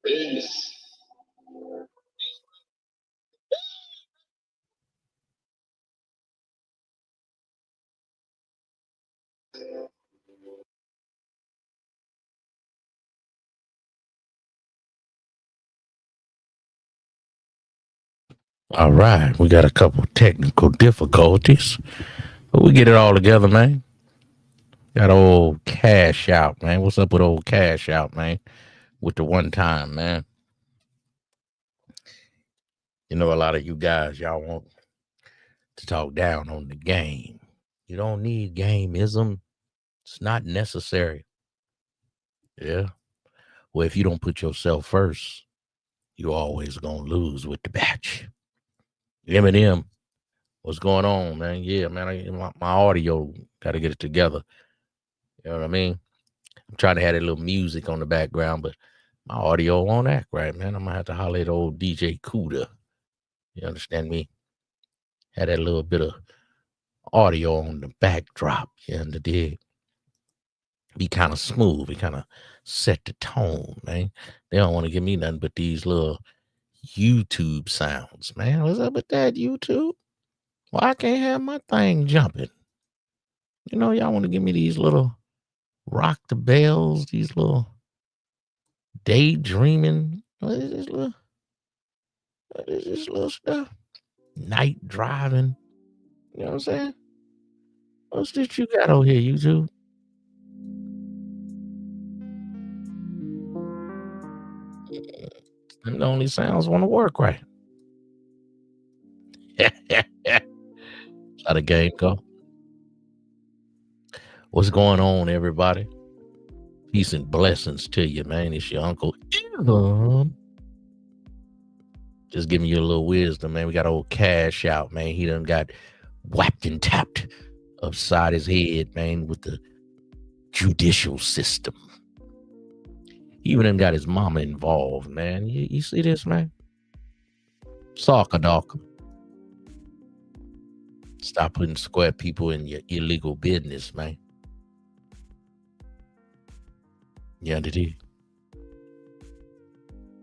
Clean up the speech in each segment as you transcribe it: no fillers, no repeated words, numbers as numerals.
Peace. All right, we got a couple technical difficulties, but we get it all together, man. Got old Cash Out, man. What's up with old Cash Out, man? With the one time, man. You know, a lot of you guys, y'all want to talk down on the game. You don't need gameism. It's not necessary. Yeah. Well, if you don't put yourself first, you're always gonna lose with the batch. Eminem, what's going on, man? Yeah, man. My audio got to get it together. You know what I mean? I'm trying to have that little music on the background, but my audio won't act right, man. I'm gonna have to holler at old DJ Cuda. You understand me? Had that little bit of audio on the backdrop. You under dig? Be kind of smooth. Be kind of set the tone, man. They don't want to give me nothing but these little YouTube sounds, man. What's up with that YouTube? Well, I can't have my thing jumping. You know, y'all want to give me these little rock the bells, these little daydreaming. What is this little stuff? Night driving. You know what I'm saying? What's this you got over here, YouTube? Them the only sounds want to work right. How the game go? What's going on, everybody? Peace and blessings to you, man. It's your Uncle just giving you a little wisdom, man. We got old Cash Out, man. He done got whacked and tapped upside his head, man, with the judicial system. He even done got his mama involved, man. You see this, man? Soccer dog. Stop putting square people in your illegal business, man. You understand?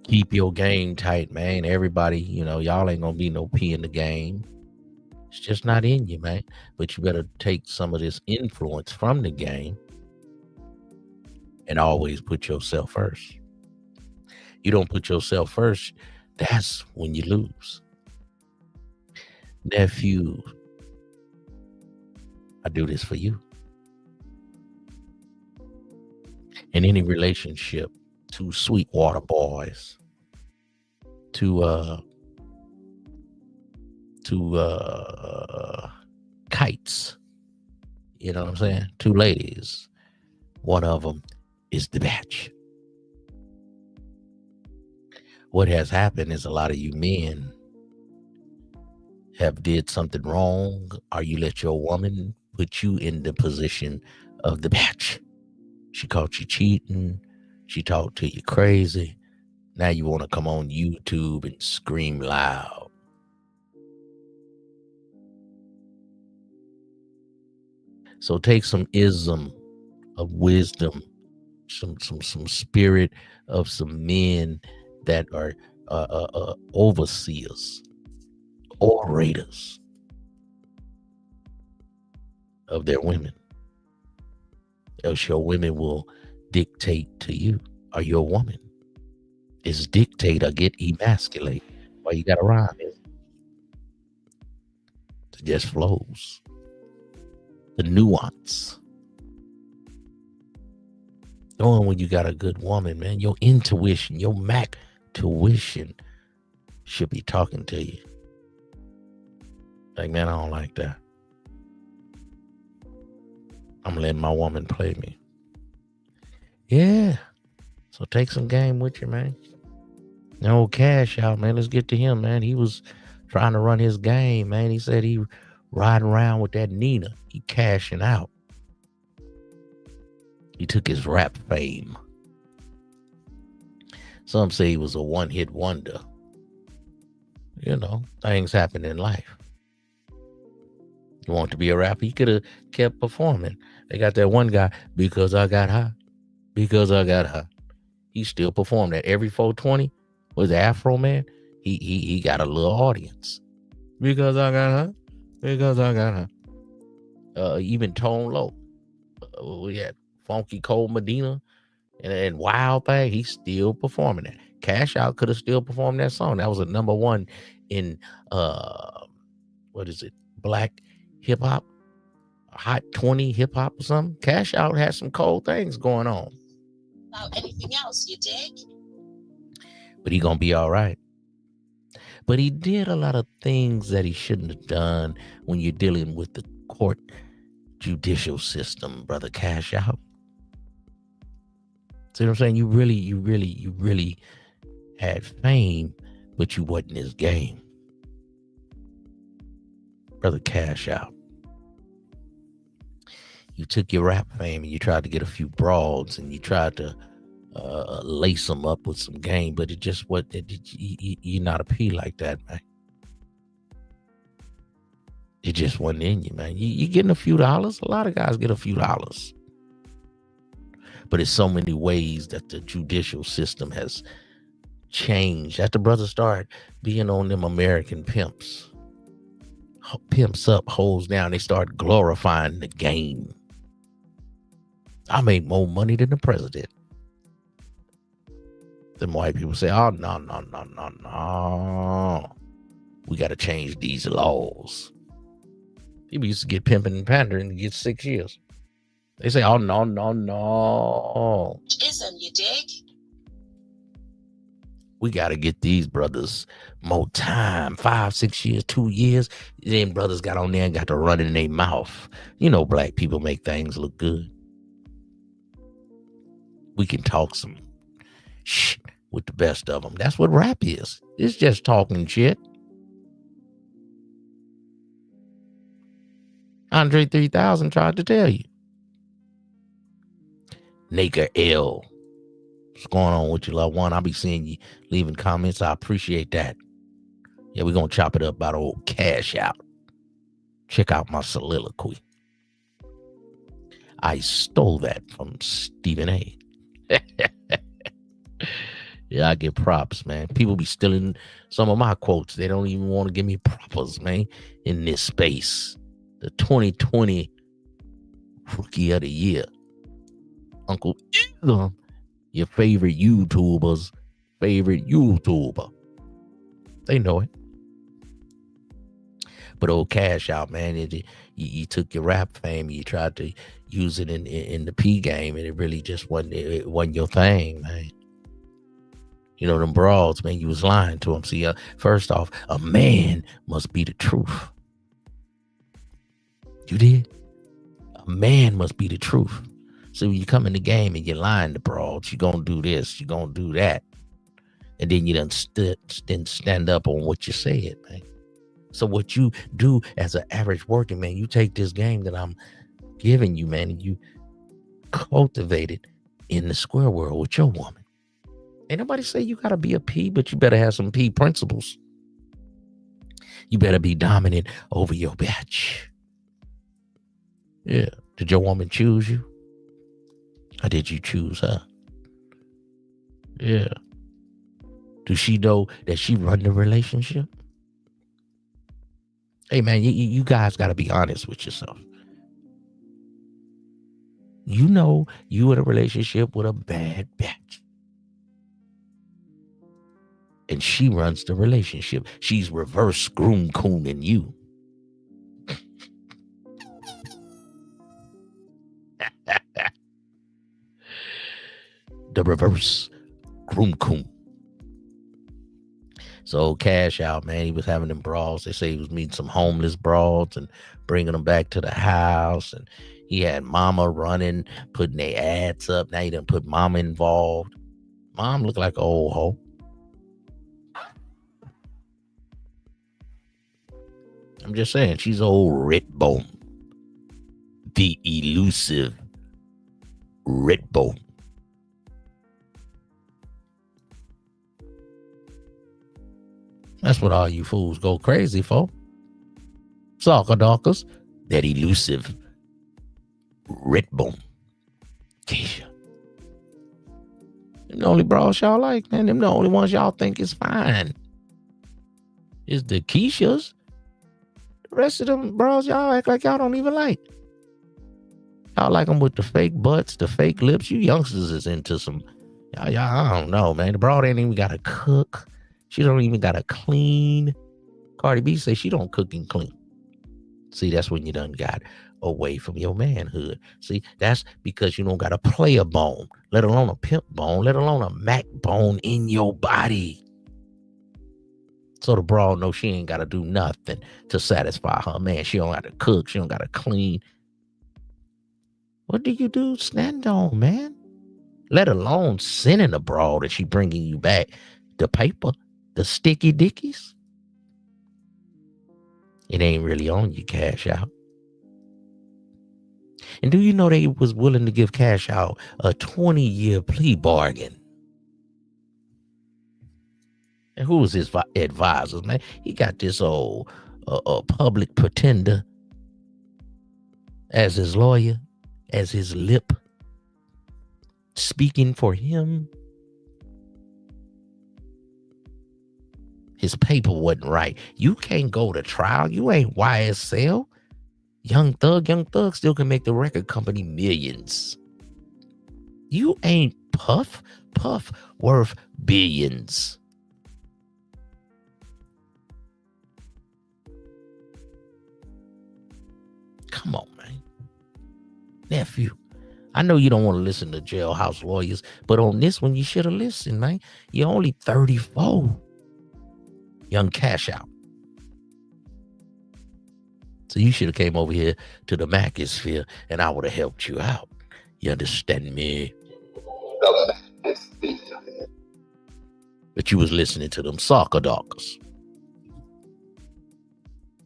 Keep your game tight, man. Everybody, you know, y'all ain't gonna be no P in the game. It's just not in you, man. But you better take some of this influence from the game and always put yourself first. You don't put yourself first, that's when you lose. Nephew, I do this for you. In any relationship, two Sweetwater boys, two kites, you know what I'm saying? Two ladies. One of them is the batch. What has happened is a lot of you men have did something wrong, or you let your woman put you in the position of the batch. She caught you cheating. She talked to you crazy. Now you want to come on YouTube and scream loud. So take some ism of wisdom, some spirit of some men that are overseers, orators of their women. Else your women will dictate to you, or your woman is dictate or get emasculate. Why you got to rhyme it? It just flows. The nuance. Knowing when you got a good woman, man, your intuition, your Mac tuition should be talking to you. Like, man, I don't like that. I'm letting my woman play me. Yeah. So take some game with you, man. No Cashout, man. Let's get to him, man. He was trying to run his game, man. He said he riding around with that Nina. He cashing out. He took his rap fame. Some say he was a one-hit wonder. You know, things happen in life. You want to be a rapper? He could have kept performing. They got that one guy, because I got high. Because I got high. He still performed at every 420 with the Afro Man. He got a little audience. Because I got high. Because I got high. Even Tone Low. We had Funky Cole Medina and Wild Thing. He's still performing that. Cashout could have still performed that song. That was a number one in what is it? Black hip hop, Hot 20 hip hop or something. Cashout had some cold things going on. About anything else, you dig? But he gonna be all right. But he did a lot of things that he shouldn't have done when you're dealing with the court judicial system, brother Cashout. See what I'm saying? You really had fame, but you wasn't his game. Brother Cashout. You took your rap fame and you tried to get a few broads and you tried to lace them up with some game, but it just you're not a P like that, man. It just wasn't in you, man. You getting a few dollars. A lot of guys get a few dollars. But it's so many ways that the judicial system has changed. After brothers start being on them American pimps up, hoes down, they start glorifying the game. I made more money than the president. Them white people say, oh, no. We got to change these laws. People used to get pimping and pandering and get 6 years. They say, oh, no. Ism, you dig? We got to get these brothers more time. 5, 6 years, 2 years. Then brothers got on there and got to run in their mouth. You know, black people make things look good. We can talk some shit with the best of them. That's what rap is. It's just talking shit. Andre 3000 tried to tell you. Naker L. What's going on with you, loved one? I'll be seeing you leaving comments. I appreciate that. Yeah, we're going to chop it up about old Cashout. Check out my soliloquy. I stole that from Stephen A. Yeah, I get props, man. People be stealing some of my quotes. They don't even want to give me propers, man, in this space. The 2020 Rookie of the Year. Uncle Ism, your favorite YouTuber's favorite YouTuber. They know it. But old Cashout, man, you took your rap fame, you tried to use it in the P game, and it really just wasn't your thing, man. You know, them broads, man, you was lying to them. See, first off, a man must be the truth. You did? A man must be the truth. So when you come in the game and you're lying to broads, you're going to do this, you're going to do that. And then you didn't stand up on what you said, man. So what you do as an average working man, you take this game that I'm giving you, man, and you cultivate it in the square world with your woman. Ain't nobody say you got to be a P, but you better have some P principles. You better be dominant over your bitch. Yeah. Did your woman choose you? Or did you choose her? Yeah. Does she know that she run the relationship? Hey, man, you guys got to be honest with yourself. You know you in a relationship with a bad bitch. And she runs the relationship. She's reverse groom cooning you. The reverse groom coon. So Cash Out, man, he was having them brawls. They say he was meeting some homeless broads and bringing them back to the house. And he had mama running, putting their ads up. Now he done put mama involved. Mom looked like an old hoe. I'm just saying, she's old Redbone. The elusive Redbone. That's what all you fools go crazy for. Soccer dockers, that elusive Redbone. Keisha. Them the only bras y'all like, man. Them the only ones y'all think is fine. Is the Keishas. The rest of them bras y'all act like y'all don't even like. Y'all like them with the fake butts, the fake lips. You youngsters is into some, y'all, I don't know, man. The broad ain't even got to cook. She don't even got to clean. Cardi B say she don't cook and clean. See, that's when you done got away from your manhood. See, that's because you don't got a player bone, let alone a pimp bone, let alone a Mac bone in your body. So the broad knows she ain't got to do nothing to satisfy her man. She don't got to cook. She don't got to clean. What do you do? Stand on, man. Let alone sending a broad and she bringing you back the paper, the sticky dickies. It ain't really on you, Cash Out. And do you know they was willing to give Cash Out a 20-year plea bargain? And who was his advisors, man? He got this old public pretender as his lawyer, as his lip, speaking for him. His paper wasn't right. You can't go to trial. You ain't YSL. Young Thug still can make the record company millions. You ain't Puff worth billions. Come on, man. Nephew, I know you don't want to listen to jailhouse lawyers, but on this one, you should have listened, man. You're only 34. Young Cash Out. So you should have came over here to the Macosphere and I would have helped you out. You understand me? The Macosphere. But you was listening to them soccer dockers.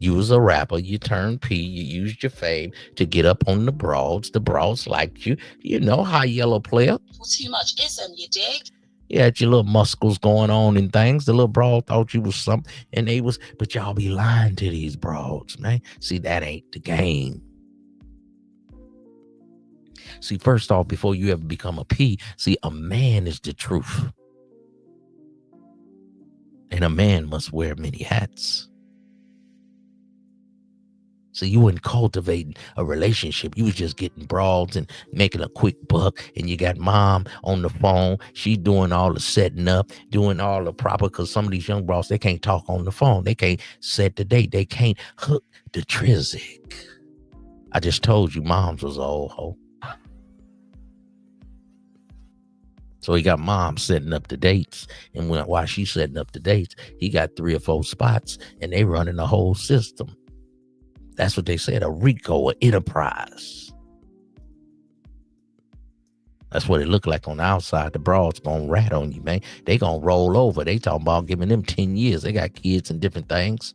You was a rapper. You turned P. You used your fame to get up on the broads. The broads liked you. You know, high yellow player. Too much ism, you dig? You had your little muscles going on and things. The little broad thought you was something. And they was, but y'all be lying to these broads, man. See, that ain't the game. See, first off, before you ever become a P, see, a man is the truth. And a man must wear many hats. So you weren't cultivating a relationship. You was just getting broads and making a quick buck. And you got mom on the phone. She doing all the setting up, doing all the proper, because some of these young broads, they can't talk on the phone. They can't set the date. They can't hook the trizic. I just told you moms was an old hoe. So he got mom setting up the dates. And while she's setting up the dates, he got 3 or 4 spots and they running the whole system. That's what they said, a RICO, an enterprise. That's what it looked like on the outside. The broads gonna rat on you, man. They gonna roll over. They talking about giving them 10 years. They got kids and different things.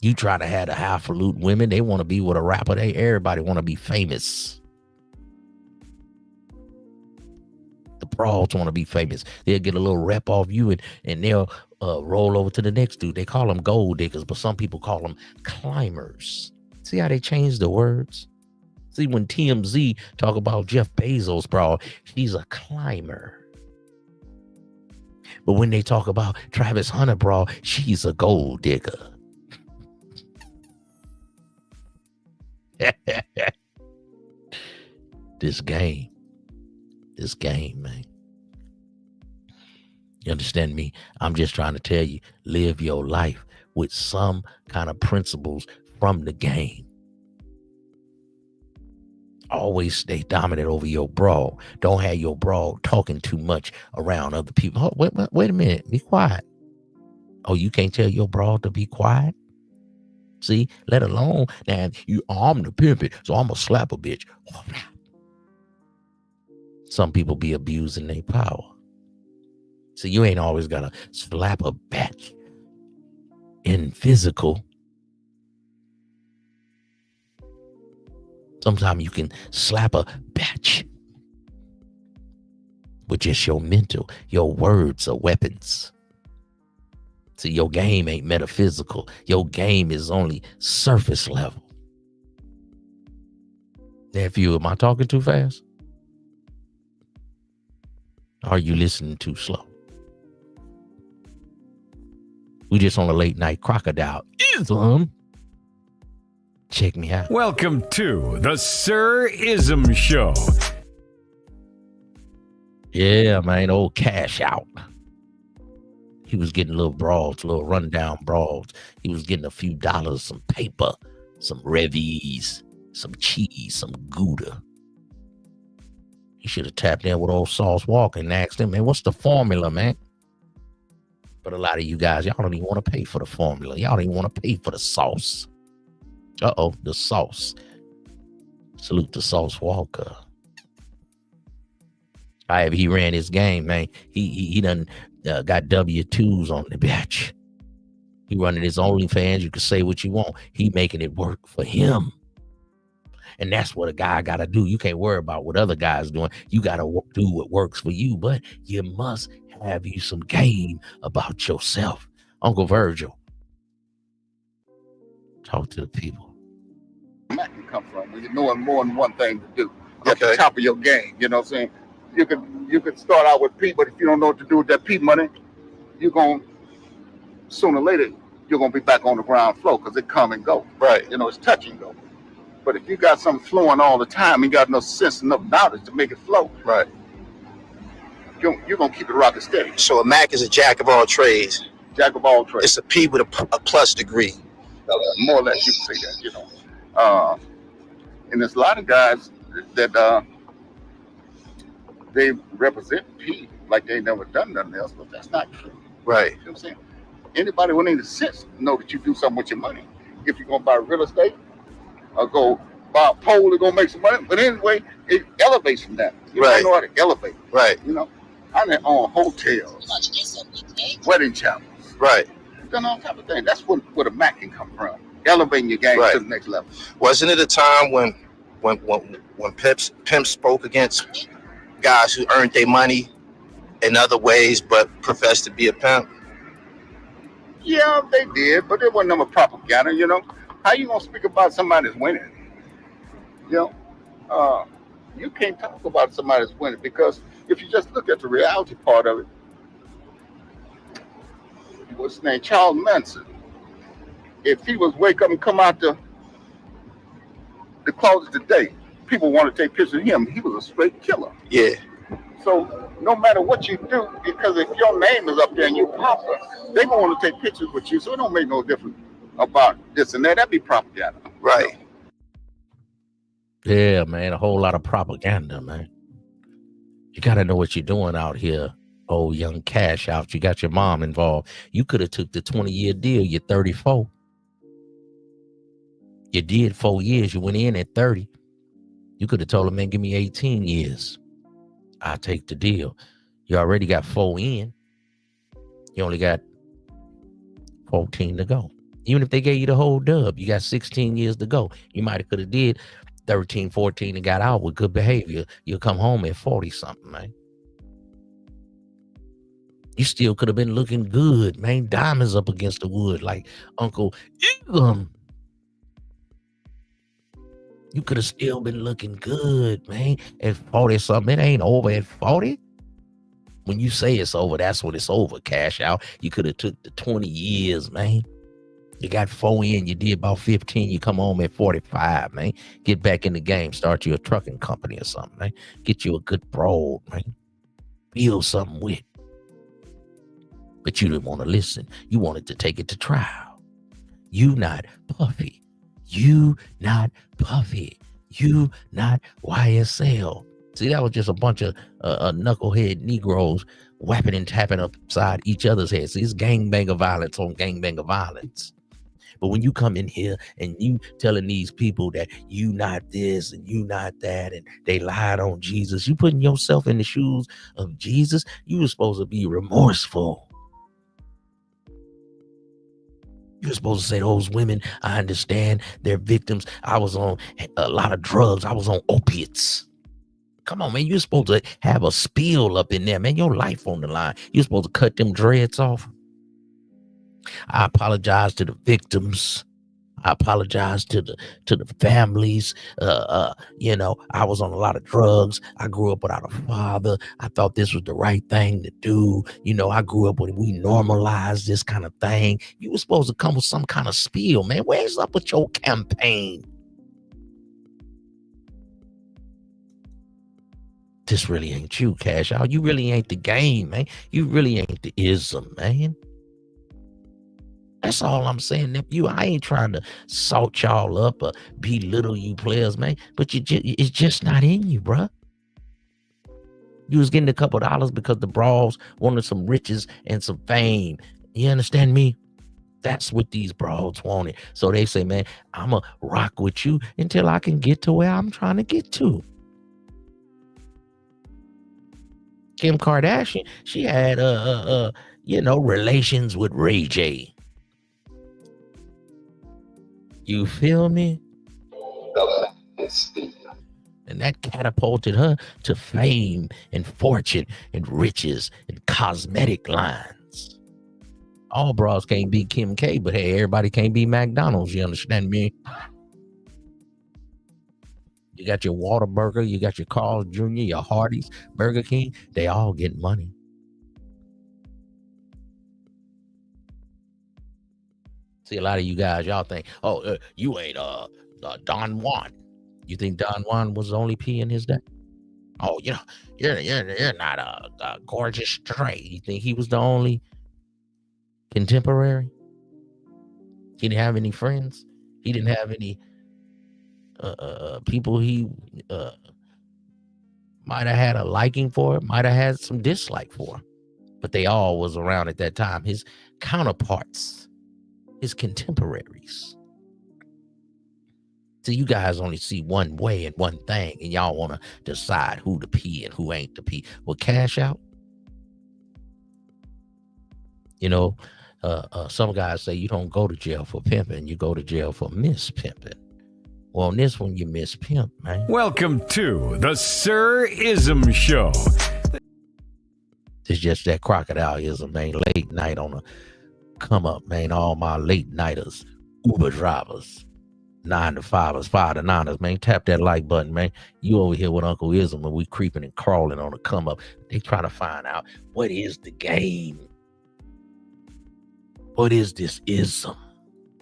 You try to have the highfalutin women. They want to be with a rapper. Everybody want to be famous. The broads want to be famous. They'll get a little rep off you and they'll roll over to the next dude. They call them gold diggers, but some people call them climbers. See how they changed the words? See, when TMZ talk about Jeff Bezos, bro, he's a climber. But when they talk about Travis Hunter, bro, she's a gold digger. This game, man. You understand me? I'm just trying to tell you, live your life with some kind of principles from the game. Always stay dominant over your broad. Don't have your broad talking too much around other people. Oh, wait a minute. Be quiet. Oh, you can't tell your broad to be quiet? See, let alone now I'm the pimpin', so I'm gonna slap a bitch. Some people be abusing their power. So you ain't always gotta slap a bitch in physical. Sometimes you can slap a bitch with just your mental. Your words are weapons. See, your game ain't metaphysical. Your game is only surface level. Nephew, am I talking too fast? Are you listening too slow? We just on a late night Crocodile IZM. Check me out. Welcome to the Sir Ism Show. Yeah, man, old Cashout. He was getting little broads, little rundown broads. He was getting a few dollars, some paper, some revies, some cheese, some Gouda. He should have tapped in with old Sauce Walker and asked him, man, what's the formula, man? But a lot of you guys, y'all don't even want to pay for the formula. Y'all don't even want to pay for the sauce. Uh-oh, the sauce. Salute to Sauce Walker. However, he ran his game, man. He done got W-2s on the batch. He running his OnlyFans. You can say what you want. He making it work for him. And that's what a guy got to do. You can't worry about what other guys doing. You got to do what works for you. But you must have you some game about yourself. Uncle Virgil. Talk to the people. That can come from when you're knowing more than one thing to do. At the top of your game, you know what I'm saying? You could start out with P, but if you don't know what to do with that P money, you're going to, sooner or later, you're going to be back on the ground floor because it come and go. Right. You know, it's touch and go. But if you got something flowing all the time, you got enough sense, enough knowledge to make it flow. Right. You're going to keep it rocking steady. So a Mac is a jack of all trades. Jack of all trades. It's a P with a plus degree. More or less, you can say that, you know. And there's a lot of guys that they represent P like they ain't never done nothing else, but that's not true. Right. You know what I'm saying? Anybody with any sense know that you do something with your money. If you're going to buy real estate or go buy a pole, you're going to make some money. But anyway, it elevates from that. You Right. know how to elevate. Right. You know, I done own hotels, Much ism you dig? wedding chapels, Right. done all type of things. That's where the Mac can come from. Elevating your game Right. to the next level. Wasn't it a time when pimps spoke against guys who earned their money in other ways but professed to be a pimp? Yeah, they did, but there wasn't no propaganda, you know. How you gonna speak about somebody that's winning? You know, you can't talk about somebody that's winning because if you just look at the reality part of it, what's his name, Charles Manson. If he was wake up and come out the closet today, people want to take pictures of him. He was a straight killer. Yeah. So no matter what you do, because if your name is up there and you popular, they gonna want to take pictures with you. So it don't make no difference about this and that. That'd be propaganda. Right. Yeah, man, a whole lot of propaganda, man. You got to know what you're doing out here. Oh, young Cashout, you got your mom involved. You could have took the 20-year deal. You're 34. You did 4 years. You went in at 30. You could have told him, man, give me 18 years. I'll take the deal. You already got 4 in. You only got 14 to go. Even if they gave you the whole dub, you got 16 years to go. You might have could have did 13, 14 and got out with good behavior. You'll come home at 40 something, man. You still could have been looking good, man. Diamonds up against the wood like Uncle Igum. You could have still been looking good, man. At 40 something, it ain't over at 40. When you say it's over, that's when it's over. Cash out. You could have took the 20 years, man. You got 4 in, you did about 15, you come home at 45, man. Get back in the game, start you a trucking company or something, man. Get you a good broad, man. Build something with. But you didn't want to listen. You wanted to take it to trial. You not Puffy. You not Puffy. You not YSL. See, that was just a bunch of knucklehead Negroes whapping and tapping upside each other's heads. See, it's gangbanger violence on gangbanger violence. But when you come in here and you telling these people that you not this and you not that, and they lied on Jesus, you putting yourself in the shoes of Jesus. You were supposed to be remorseful. You're supposed to say, those women, I understand they're victims. I was on a lot of drugs. I was on opiates. Come on, man. You're supposed to have a spill up in there, man. Your life on the line. You're supposed to cut them dreads off. I apologize to the victims. I apologize to the families. You know, I was on a lot of drugs. I grew up without a father. I thought this was the right thing to do. You know, I grew up when we normalized this kind of thing. You were supposed to come with some kind of spiel, man. Where's up with your campaign? This really ain't you, Cashout. You really ain't the game, man. You really ain't the ism, man. That's all I'm saying, nephew. I ain't trying to salt y'all up or belittle you players, man. But it's just not in you, bruh. You was getting a couple of dollars because the brawls wanted some riches and some fame. You understand me? That's what these brawls wanted. So they say, man, I'ma rock with you until I can get to where I'm trying to get to. Kim Kardashian, she had you know, relations with Ray J. You feel me? And that catapulted her to fame and fortune and riches and cosmetic lines. All bras can't be Kim K, but hey, everybody can't be McDonald's. You understand me? You got your Whataburger, you got your Carl's Jr., your Hardee's, Burger King. They all get money. See, a lot of you guys, y'all think, oh, you ain't Don Juan. You think Don Juan was the only P in his day? Oh, you know, you're not a gorgeous stray. You think he was the only contemporary? He didn't have any friends. He didn't have any people he might have had a liking for, might have had some dislike for. But they all was around at that time. His counterparts, his contemporaries. So you guys only see one way and one thing, and y'all want to decide who the P and who ain't the P. Well, Cashout, you know, some guys say you don't go to jail for pimping, you go to jail for mispimping. Well, on this one, you miss pimp, man. Welcome to the Sir Ism Show. It's just that crocodile ism, man. Late night on a come up, man. All my late nighters, Uber drivers, 9 to 5ers, 5 to 9ers, man. Tap that like button, man. You over here with Uncle Ism, and we creeping and crawling on a come up. They trying to find out, what is the game? What is this ism?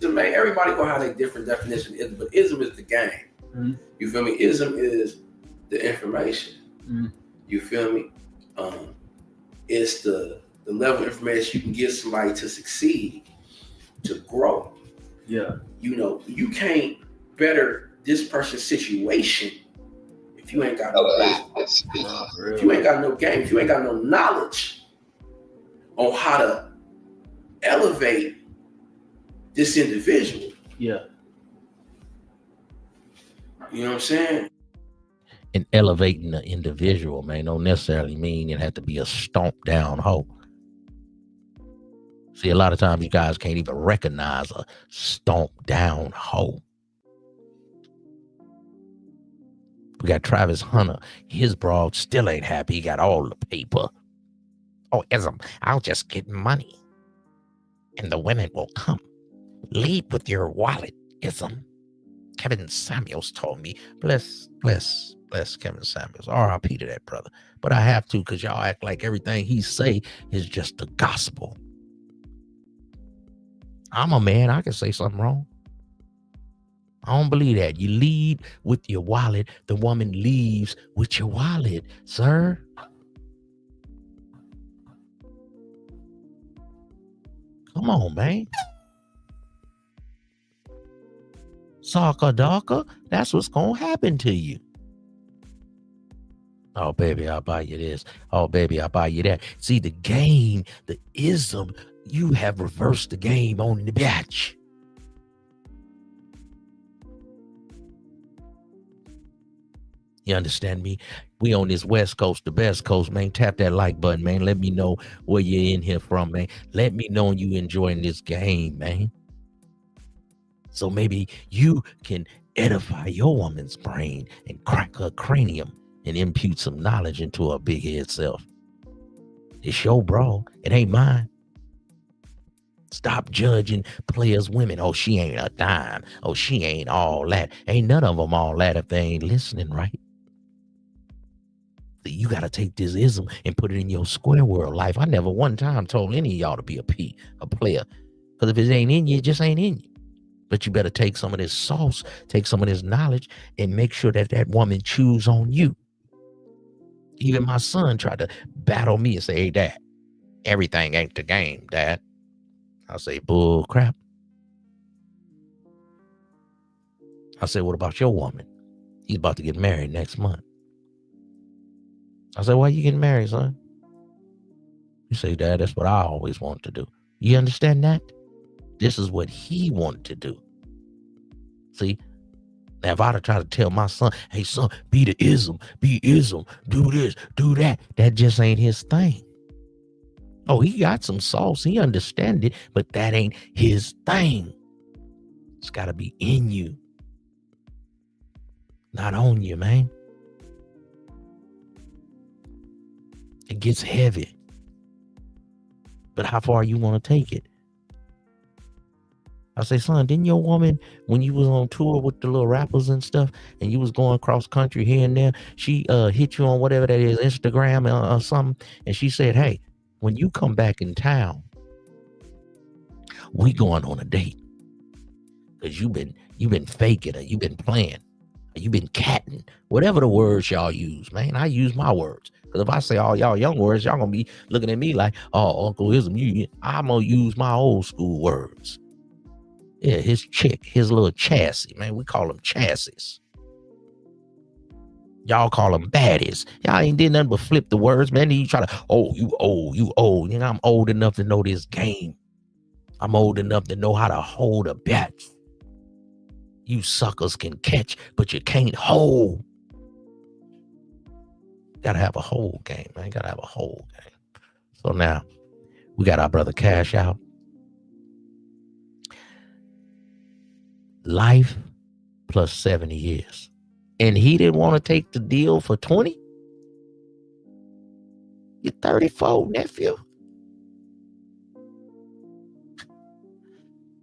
Man, everybody gonna have a different definition of ism, but ism is the game. Mm-hmm. You feel me? Ism is the information. Mm-hmm. You feel me? It's the level of information you can give somebody to succeed, to grow. Yeah. You know, you can't better this person's situation if you ain't got no game. If you ain't got no game, if you ain't got no knowledge on how to elevate this individual. Yeah. You know what I'm saying? And elevating the individual, man, don't necessarily mean it had to be a stomped down hoe. See, a lot of times you guys can't even recognize a stomped down hoe. We got Travis Hunter. His broad still ain't happy. He got all the paper. Oh, Ism, I'll just get money and the women will come. Lead with your wallet, Ism. Kevin Samuels told me. Bless Kevin Samuels. R.I.P. to that brother. But I have to, because y'all act like everything he say is just the gospel. I'm a man. I can say something wrong. I don't believe that. You lead with your wallet. The woman leaves with your wallet, sir. Come on, man. Sockadaka, that's what's gonna happen to you. Oh, baby, I'll buy you this. Oh, baby, I'll buy you that. See, the game, the ism, you have reversed the game on the batch. You understand me? We on this West Coast, the best coast, man. Tap that like button, man. Let me know where you're in here from, man. Let me know you enjoying this game, man. So maybe you can edify your woman's brain and crack her cranium and impute some knowledge into her big head self. It's your bro. It ain't mine. Stop judging players' women. Oh, she ain't a dime. Oh, she ain't all that. Ain't none of them all that if they ain't listening, right? You got to take this ism and put it in your square world life. I never one time told any of y'all to be a player. Because if it ain't in you, it just ain't in you. But you better take some of this sauce, take some of this knowledge, and make sure that that woman chews on you. Even my son tried to battle me and say, hey, Dad, everything ain't the game, Dad. I say, bull crap. I said, what about your woman? He's about to get married next month. I said, why you getting married, son? You say, Dad, that's what I always wanted to do. You understand that? This is what he wanted to do. See? Now, if I'd have tried to tell my son, hey, son, be the ism, do this, do that, that just ain't his thing. Oh, he got some sauce. He understand it, but that ain't his thing. It's got to be in you, not on you, man. It gets heavy. But how far you want to take it? I say, son, didn't your woman, when you was on tour with the little rappers and stuff, and you was going cross country here and there, she hit you on whatever that is, Instagram or something, and she said, hey, when you come back in town, we going on a date. Because you've been faking, or you've been playing, or you've been catting, whatever the words y'all use, man. I use my words. Because if I say all y'all young words, y'all gonna be looking at me like, oh, Uncle Ism, I'm gonna use my old school words. Yeah, his chick, his little chassis, man. We call them chassis. Y'all call them baddies. Y'all ain't did nothing but flip the words, man. Then you try to, oh, you old. You know, I'm old enough to know this game. I'm old enough to know how to hold a bat. You suckers can catch, but you can't hold. Gotta have a whole game, man. Gotta have a whole game. So now we got our brother Cashout. Life plus 70 years. And he didn't want to take the deal for 20? You're 34, nephew.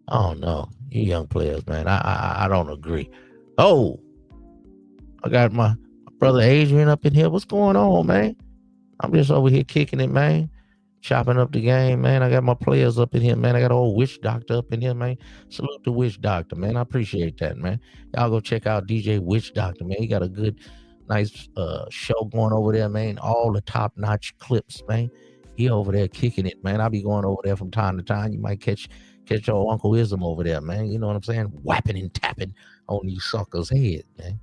I don't know. You young players, man. I don't agree. Oh, I got my brother Adrian up in here. What's going on, man? I'm just over here kicking it, man. Chopping up the game, man. I got my players up in here, man. I got old Witch Doctor up in here, man. Salute to Witch Doctor, man. I appreciate that, man. Y'all go check out DJ Witch Doctor, man. He got a good, nice show going over there, man. All the top-notch clips, man. He over there kicking it, man. I'll be going over there from time to time. You might catch your Uncle Ism over there, man. You know what I'm saying? Whapping and tapping on these suckers' head, man.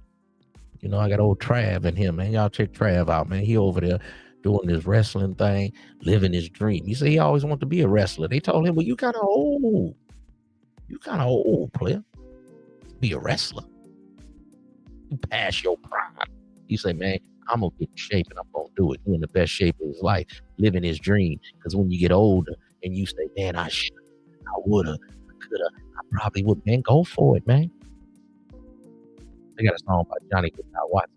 You know, I got old Trav in here, man. Y'all check Trav out, man. He over there doing this wrestling thing, living his dream. You say he always wanted to be a wrestler. They told him, well, you kind of old. You kind of old, player. Be a wrestler. You pass your prime. You say, man, I'm going to get in shape and I'm going to do it. He in the best shape of his life, living his dream. Because when you get older and you say, man, I should, I would have, I could have, I probably would, man, go for it, man. They got a song by Johnny Goodnight Watson.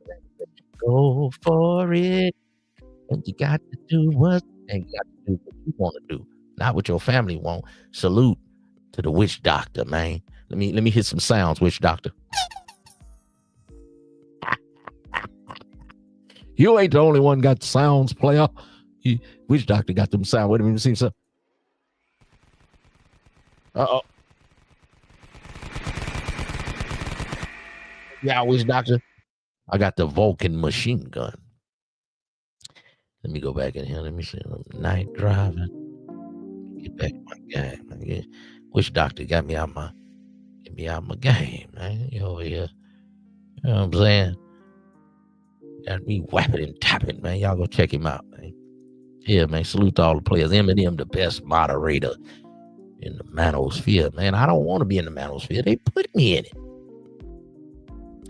Go for it. And you got to do what you want to do, not what your family want. Salute to the Witch Doctor, man. Let me hit some sounds, Witch Doctor. You ain't the only one got sounds, player. Witch Doctor got them sounds. Wait a minute, see some. Uh-oh. Yeah, Witch Doctor. I got the Vulcan machine gun. Let me go back in here. Let me see. Night driving. Get back in my game. Witch Doctor got me out my me out my game, man. You over here. You know what I'm saying? Got me whapping and tapping, man. Y'all go check him out, man. Yeah, man. Salute to all the players. Eminem, the best moderator in the manosphere, man. I don't want to be in the manosphere. They put me in it.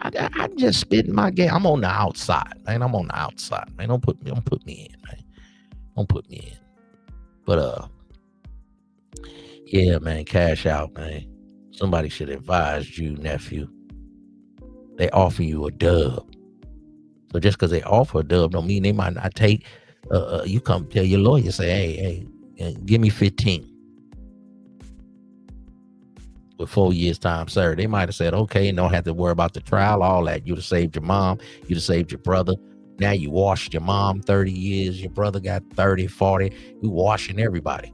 I just spitting my game. I'm on the outside, man. I'm on the outside, man. Don't put me in, man. Don't put me in. But yeah, man. Cash out, man. Somebody should advise you, nephew. They offer you a dub. So just because they offer a dub don't mean they might not take. You come tell your lawyer, say, hey, give me 15. With 4 years time, sir. They might have said, okay, don't have to worry about the trial, all that. You'd have saved your mom. You'd have saved your brother. Now you washed your mom 30 years. Your brother got 30, 40. You washing everybody.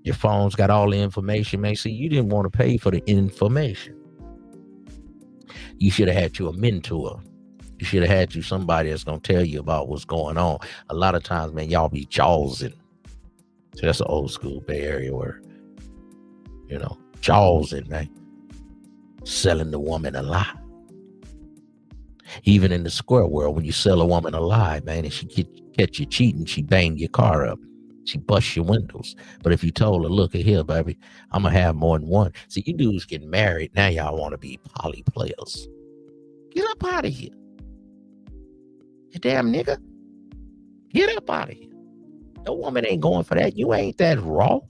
Your phone's got all the information, man. See, you didn't want to pay for the information. You should have had you a mentor. You should have had you somebody that's going to tell you about what's going on. A lot of times, man, y'all be jawsing. So that's an old school Bay Area word. You know, jawsing, man. Selling the woman a lie. Even in the square world, when you sell a woman a lie, man, and she catch you cheating, she bang your car up. She busts your windows. But if you told her, look at here, baby, I'm going to have more than one. See, you dudes getting married. Now y'all want to be poly players. Get up out of here. You damn nigga. Get up out of here. No woman ain't going for that. You ain't that raw.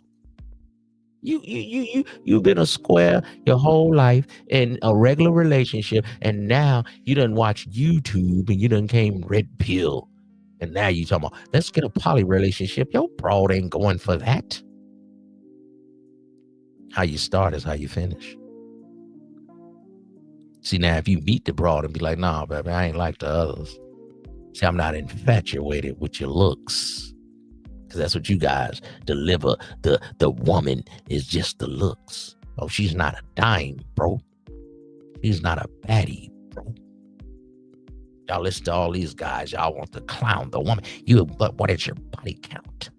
You've been a square your whole life in a regular relationship, and now you done watch YouTube and you done came red pill, and now you talking about let's get a poly relationship. Your broad ain't going for that. How you start is how you finish. See, now if you meet the broad and be like, nah, baby, I ain't like the others. See, I'm not infatuated with your looks. Because that's what you guys deliver. The woman is just the looks. Oh, she's not a dime, bro. She's not a baddie, bro. Y'all listen to all these guys. Y'all want to clown the woman. But what is your body count?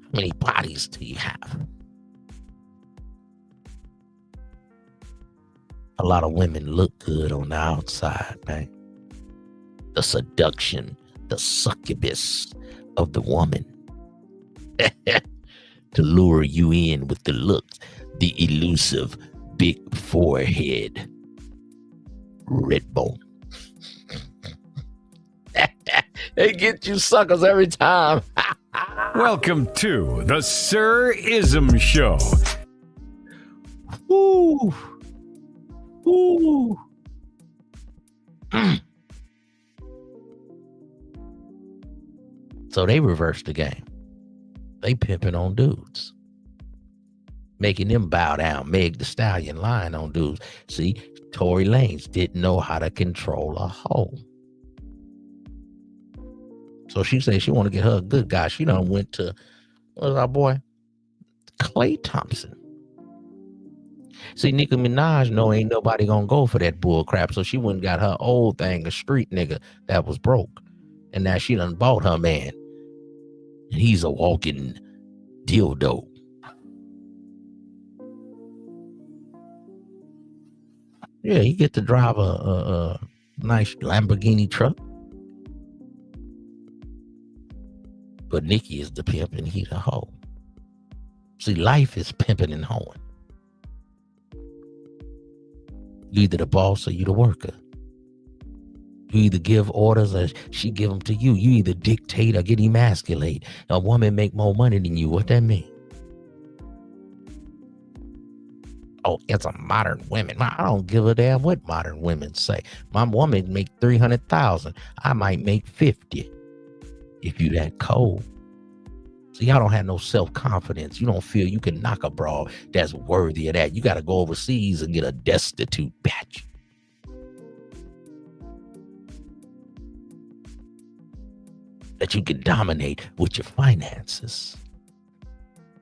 How many bodies do you have? A lot of women look good on the outside, man. The seduction, the succubus of the woman. To lure you in with the looks, the elusive big forehead, red bone. They get you suckers every time. Welcome to the Sir Ism Show. Woo. Ooh. So they reversed the game. They pimping on dudes. Making them bow down. Meg the Stallion lying on dudes. See, Tory Lanez didn't know how to control a hoe. So she said she want to get her a good guy. She done went to, what was our boy? Klay Thompson. See, Nicki Minaj know ain't nobody gonna go for that bull crap, so she went and got her old thing, a street nigga that was broke. And now she done bought her man. And he's a walking dildo. Yeah, he get to drive a nice Lamborghini truck. But Nicki is the pimp and he the hoe. See, life is pimping and hoeing. You either the boss or you the worker. You either give orders or she give them to you. You either dictate or get emasculate. A woman make more money than you. What that mean? Oh, it's a modern women. I don't give a damn what modern women say. My woman make 300,000. I might make 50. If you that cold. So y'all don't have no self-confidence. You don't feel you can knock a broad that's worthy of that. You got to go overseas and get a destitute batch. That you can dominate with your finances.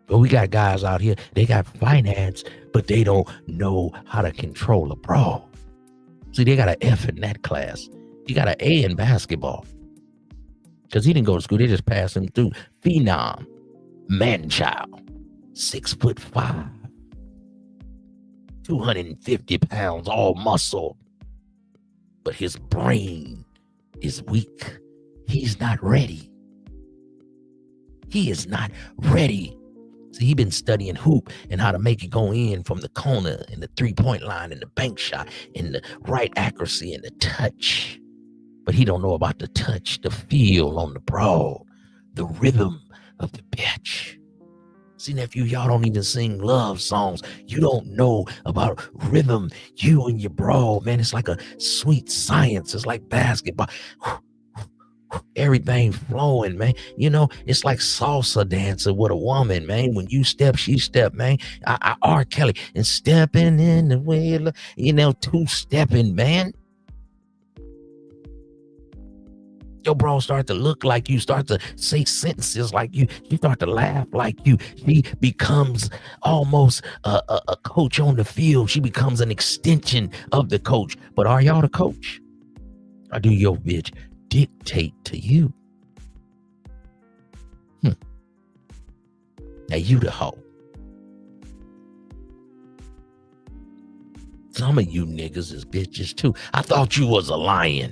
But we got guys out here, they got finance, but they don't know how to control a broad. See, they got an F in that class. You got an A in basketball. Because he didn't go to school. They just passed him through. Phenom. Man child, 6'5", 250 pounds, all muscle. But his brain is weak. He's not ready. He is not ready. See, he been studying hoop and how to make it go in from the corner and the 3-point line and the bank shot and the right accuracy and the touch. But he don't know about the touch, the feel on the broad, the rhythm of the pitch. See, nephew, y'all don't even sing love songs. You don't know about rhythm. You and your broad, man, it's like a sweet science. It's like basketball. Everything flowing, man. You know, it's like salsa dancing with a woman, man. When you step, she step, man. R. Kelly and stepping in the way, you know, two-stepping, man. Your bro start to look like you, start to say sentences like you. She start to laugh like you. She becomes almost a coach on the field. She becomes an extension of the coach. But are y'all the coach? Or do your bitch dictate to you? Now you the hoe. Some of you niggas is bitches too. I thought you was a lion.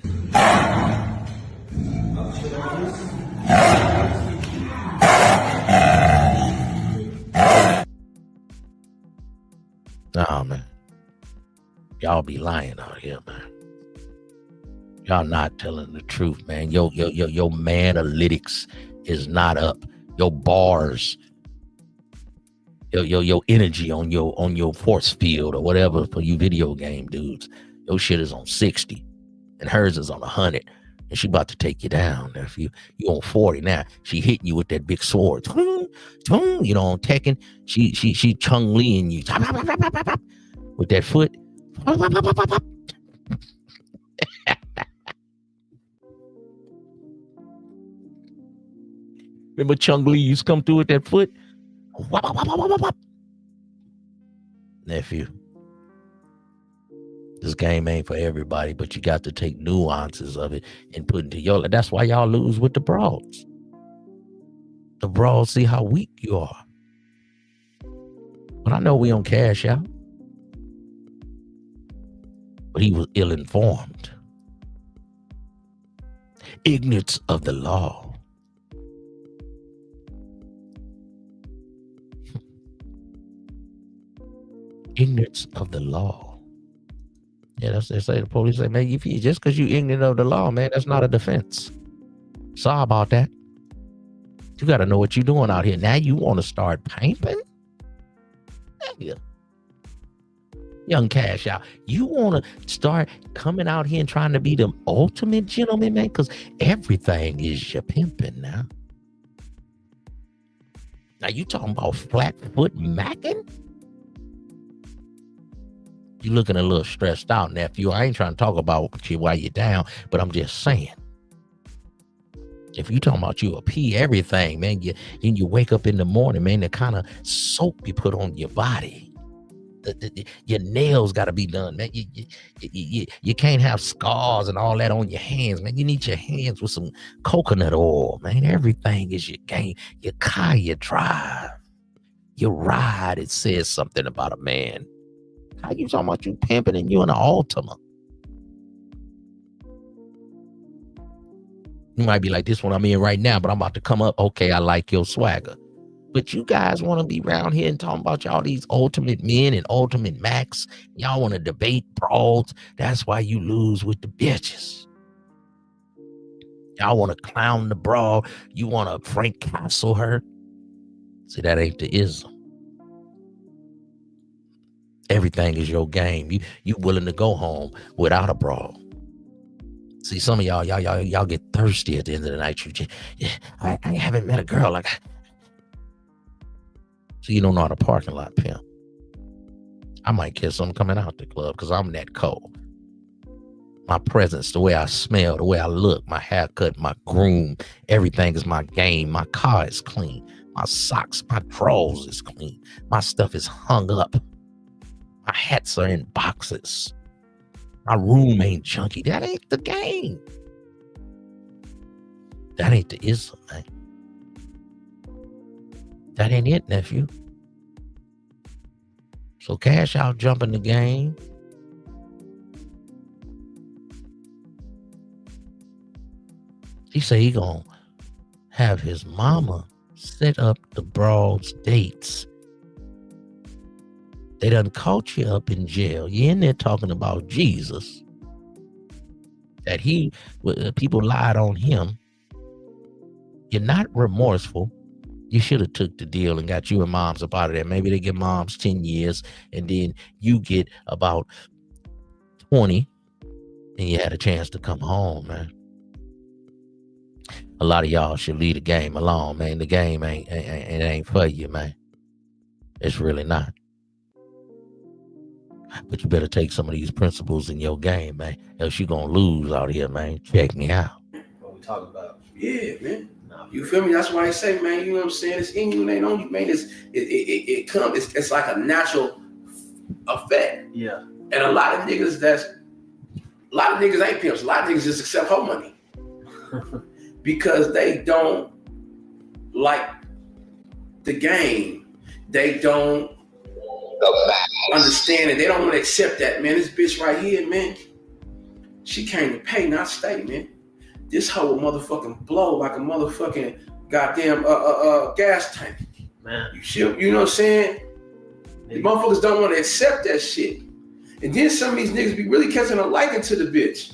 Nah, man. Y'all be lying out here, man. Y'all not telling the truth, man. Your man analytics is not up. Your bars, your energy on your force field or whatever for you video game dudes. Your shit is on 60 and hers is on 100. And she about to take you down. If you on 40 now, she hitting you with that big sword. You know, on Tekken, she Chung Li-ing you with that foot. Remember Chung Li used to come through with that foot? Nephew, this game ain't for everybody, but you got to take nuances of it and put into your life. That's why y'all lose with the broads. The broads see how weak you are. But I know we on Cashout. But he was ill-informed. Ignorance of the law. Ignorance of the law. Yeah, that's what they say. The police say, man, if you just because you ignorant of the law, man, that's not a defense. Sorry about that. You got to know what you're doing out here. Now you want to start painting? Yeah. Young Cashout, you want to start coming out here and trying to be the ultimate gentleman, man? Because everything is your pimping now. Now you talking about flat foot macking? You looking a little stressed out, nephew. I ain't trying to talk about you while you're down, but I'm just saying. If you talking about you a pee everything, man, you wake up in the morning, man, the kind of soap you put on your body, your nails got to be done, man. You can't have scars and all that on your hands, man. You need your hands with some coconut oil, man. Everything is your game. Your car, you drive, your ride. It says something about a man. How you talking about you pimping and you in an Altima? You might be like, this one I'm in right now, but I'm about to come up. Okay, I like your swagger. But you guys want to be around here and talking about y'all these ultimate men and ultimate max. Y'all want to debate broads. That's why you lose with the bitches. Y'all want to clown the broad. You want to Frank Castle her. See, that ain't the ism. Everything is your game. You willing to go home without a brawl. See, some of y'all get thirsty at the end of the night. I haven't met a girl like. So you don't know how to parking lot pimp. I might kiss them coming out the club because I'm that cold. My presence, the way I smell, the way I look, my haircut, my groom, everything is my game. My car is clean. My socks, my drawers is clean. My stuff is hung up. My hats are in boxes. My room ain't junky. That ain't the game. That ain't the ism, man. That ain't it, nephew. So Cashout jump in the game. He say he gonna have his mama set up the broad's dates. They done caught you up in jail. You in there talking about Jesus. That people lied on him. You're not remorseful. You should have took the deal and got you and moms up out of there. Maybe they give moms 10 years and then you get about 20 and you had a chance to come home, man. A lot of y'all should leave the game alone, man. The game ain't for you, man. It's really not. But you better take some of these principles in your game, man. Else you gonna lose out here, man. Check me out. What we talking about? Yeah, man. You feel me? That's why I say, man, you know what I'm saying? It's in you, it ain't on you, man. It comes, it's like a natural effect. Yeah. And a lot of niggas ain't pimps. A lot of niggas just accept her money. Because they don't like the game. They don't understand it. They don't want to accept that, man. This bitch right here, man, she came to pay, not stay, man. This hoe will motherfucking blow like a motherfucking goddamn gas tank. Man. You know what I'm saying? The motherfuckers don't want to accept that shit. And then some of these niggas be really catching a liking to the bitch.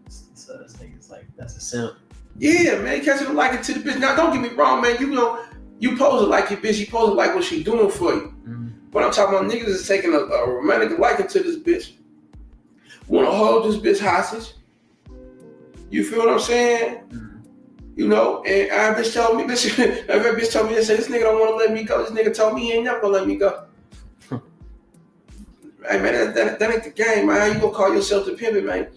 So this nigga's like, that's a simp. Yeah, man, catching a liking to the bitch. Now, don't get me wrong, man. You know, you pose it like your bitch. You pose it like what she doing for you. Mm-hmm. But I'm talking about niggas is taking a romantic liking to this bitch. Want to hold this bitch hostage. You feel what I'm saying? Mm-hmm. You know, and that bitch told me, this nigga don't want to let me go. This nigga told me he ain't never gonna let me go. Hey, man, that ain't the game, man. How you gonna call yourself the pimpin', man?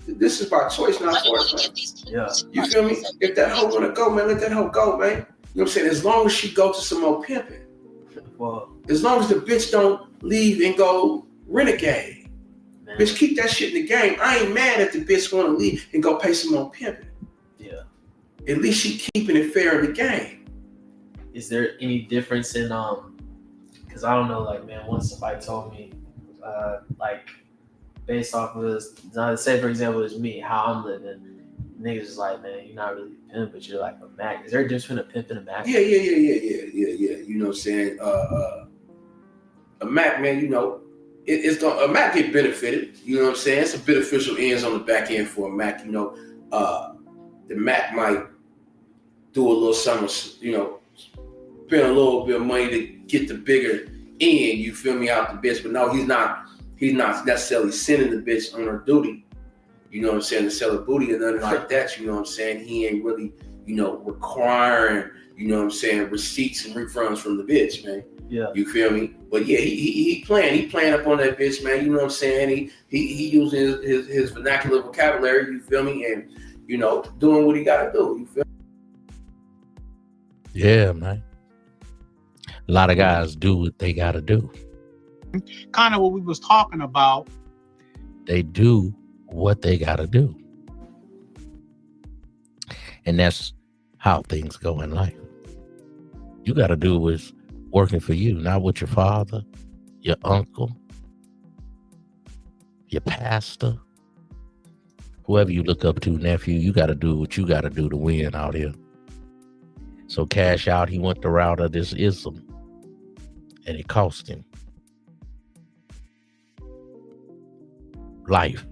This is by choice, not force, man. Yeah. You feel me? If that hoe wanna go, man, let that hoe go, man. You know what I'm saying? As long as she go to some more pimping. Well, as long as the bitch don't leave and go renegade. Man. Bitch, keep that shit in the game. I ain't mad at the bitch wanna leave and go pay some more pimping. Yeah. At least she keeping it fair in the game. Is there any difference in because I don't know, like, man, once somebody told me like based off of this, say for example it's me, how I'm living, niggas is like, man, you're not really a pimp, but you're like a Mac. Is there a difference between a pimp and a Mac? Yeah. You know what I'm saying? A Mac, man, you know, a Mac get benefited. You know what I'm saying? Some beneficial ends on the back end for a Mac. You know, the Mac might do a little something, you know, spend a little bit of money to get the bigger end, you feel me, out the bitch. But no, he's not necessarily sending the bitch on her duty, you know what I'm saying, to sell her booty or nothing like that, you know what I'm saying. He ain't really, you know, requiring, you know what I'm saying, receipts and refunds from the bitch, man. Yeah. You feel me? But yeah, he playing up on that bitch, man, you know what I'm saying. He using his vernacular vocabulary, you feel me, and, you know, doing what he gotta do, you feel me? Yeah, man. A lot of guys do what they gotta do. Kind of what we was talking about. They do what they gotta do. And that's how things go in life. You gotta do what's working for you, not what your father, your uncle, your pastor, whoever you look up to, nephew. You gotta do what you gotta do to win out here. So Cashout, he went the route of this ism, and it cost him life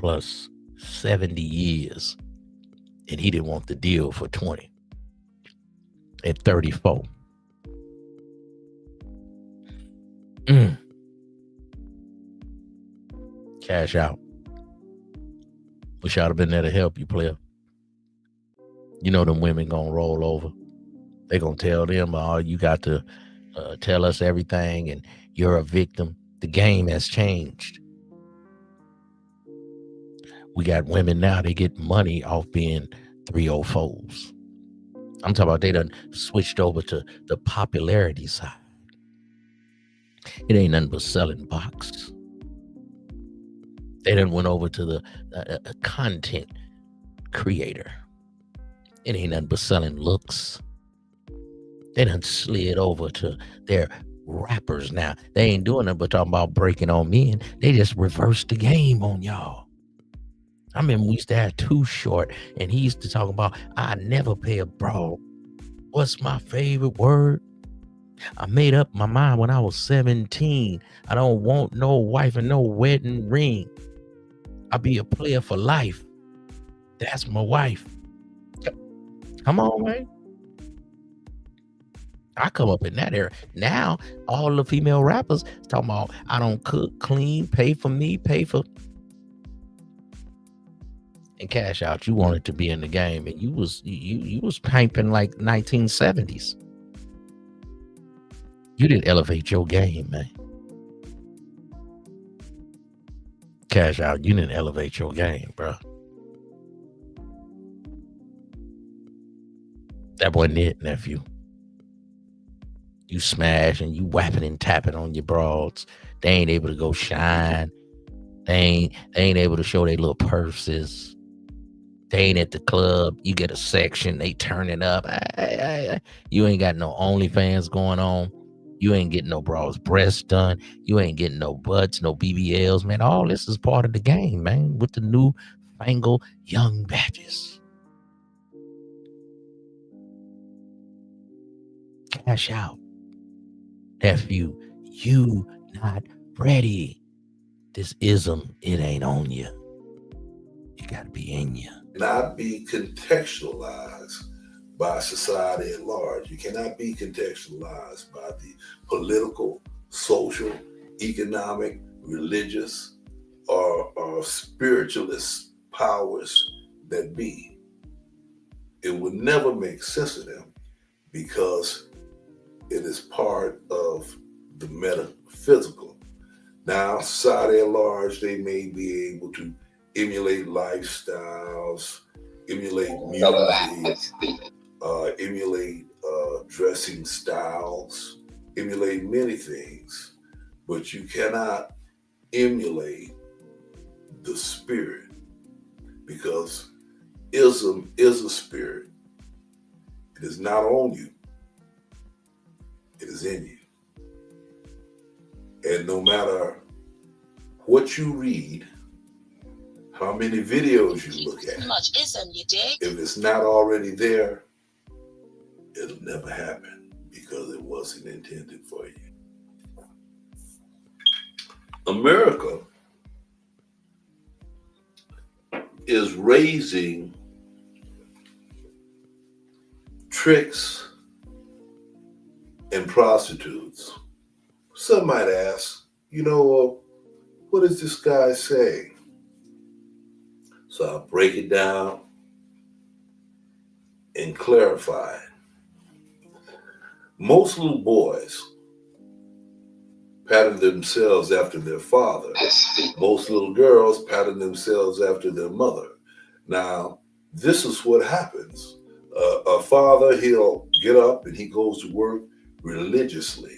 plus 70 years, and he didn't want the deal for 20 at 34. Cashout. Wish I'd have been there to help you, player. You know them women gonna roll over. They gonna tell them, oh, you got to tell us everything and you're a victim. The game has changed. We got women now, they get money off being 304s. I'm talking about they done switched over to the popularity side. It ain't nothing but selling box. They done went over to the content creator. It ain't nothing but selling looks. They done slid over to their rappers now. They ain't doing it but talking about breaking on me, and they just reversed the game on y'all. I remember we used to have Too Short, and he used to talk about, I never pay a broad. What's my favorite word? I made up my mind when I was 17. I don't want no wife and no wedding ring. I'll be a player for life. That's my wife. Come on, man. I come up in that era. Now, all the female rappers talking about, I don't cook, clean, pay for me, pay for... And Cashout, you wanted to be in the game, and you was piping like 1970s. You didn't elevate your game, man. Cashout, you didn't elevate your game, bro. That wasn't it, nephew. You smashing, you whapping and tapping on your broads. They ain't able to go shine. They ain't able to show their little purses. They ain't at the club. You get a section, they turn it up. You ain't got no OnlyFans going on. You ain't getting no bras breasts done. You ain't getting no butts, no BBLs, man. All this is part of the game, man, with the new fangled young badges. Cash out. Nephew, you not ready. This ism, it ain't on you. It gotta be in you. Not be contextualized by society at large. You cannot be contextualized by the political, social, economic, religious, or spiritualist powers that be. It would never make sense to them because it is part of the metaphysical. Now, society at large, they may be able to emulate lifestyles, emulate music, emulate dressing styles, emulate many things, but you cannot emulate the spirit because ism is a spirit. It is not on you. It is in you. And no matter what you read, how many videos you look at, Much ism, you dig? if it's not already there, it'll never happen because it wasn't intended for you. America is raising tricks and prostitutes. Some might ask, what is this guy saying? So I'll break it down and clarify it. Most little boys pattern themselves after their father. Most little girls pattern themselves after their mother. Now, this is what happens. A father, he'll get up and he goes to work religiously.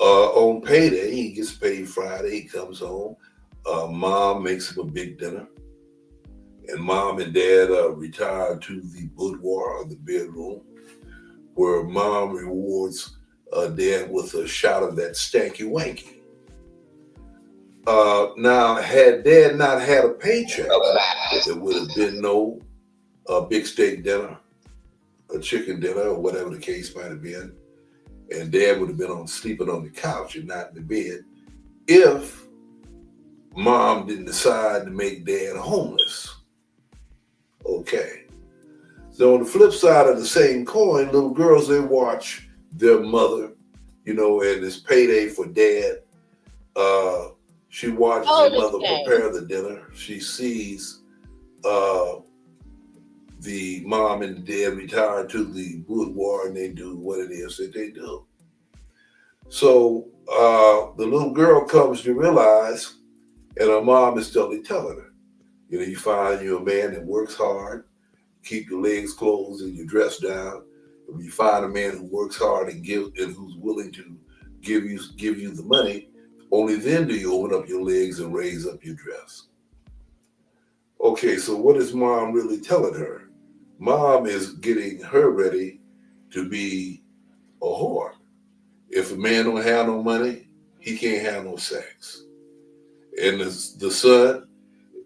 On payday, he gets paid Friday, he comes home. Mom makes him a big dinner. And mom and dad retire to the boudoir or the bedroom where mom rewards dad with a shot of that stanky wanky. Now, had dad not had a paycheck, there would have been no big steak dinner, a chicken dinner, or whatever the case might have been. And dad would have been sleeping on the couch and not in the bed if mom didn't decide to make dad homeless. Okay. So on the flip side of the same coin, little girls, they watch their mother, and it's payday for dad. She watches her mother prepare the dinner. She sees the mom and dad retire to the boudoir and they do what it is that they do. So the little girl comes to realize, and her mom is still telling her, you find you a man that works hard, keep your legs closed and your dress down. When you find a man who works hard and who's willing to give you the money, only then do you open up your legs and raise up your dress. Okay, so what is mom really telling her? Mom is getting her ready to be a whore. If a man don't have no money, he can't have no sex. And the son,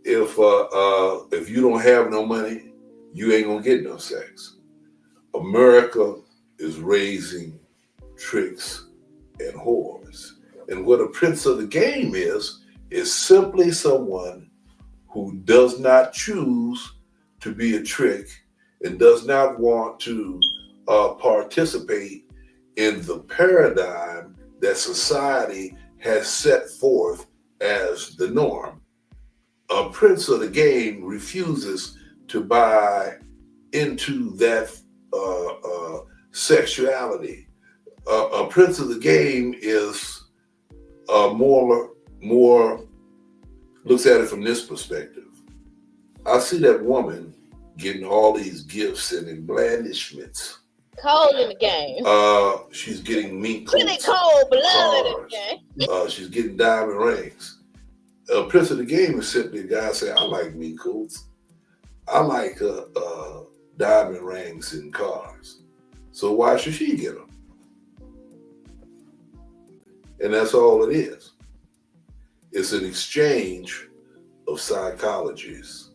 if you don't have no money, you ain't gonna get no sex. America is raising tricks and whores. And what a prince of the game is simply someone who does not choose to be a trick and does not want to participate in the paradigm that society has set forth as the norm. A prince of the game refuses to buy into that sexuality. A prince of the game is more looks at it from this perspective. I see that woman getting all these gifts and blandishments. Cold in the game. She's getting meat Pretty coats, cold blood cars. in the game. She's getting diamond rings. A prince of the game is simply a guy saying, I like meat coats. I like diamond rings and cars. So why should she get them? And that's all it is. It's an exchange of psychologies.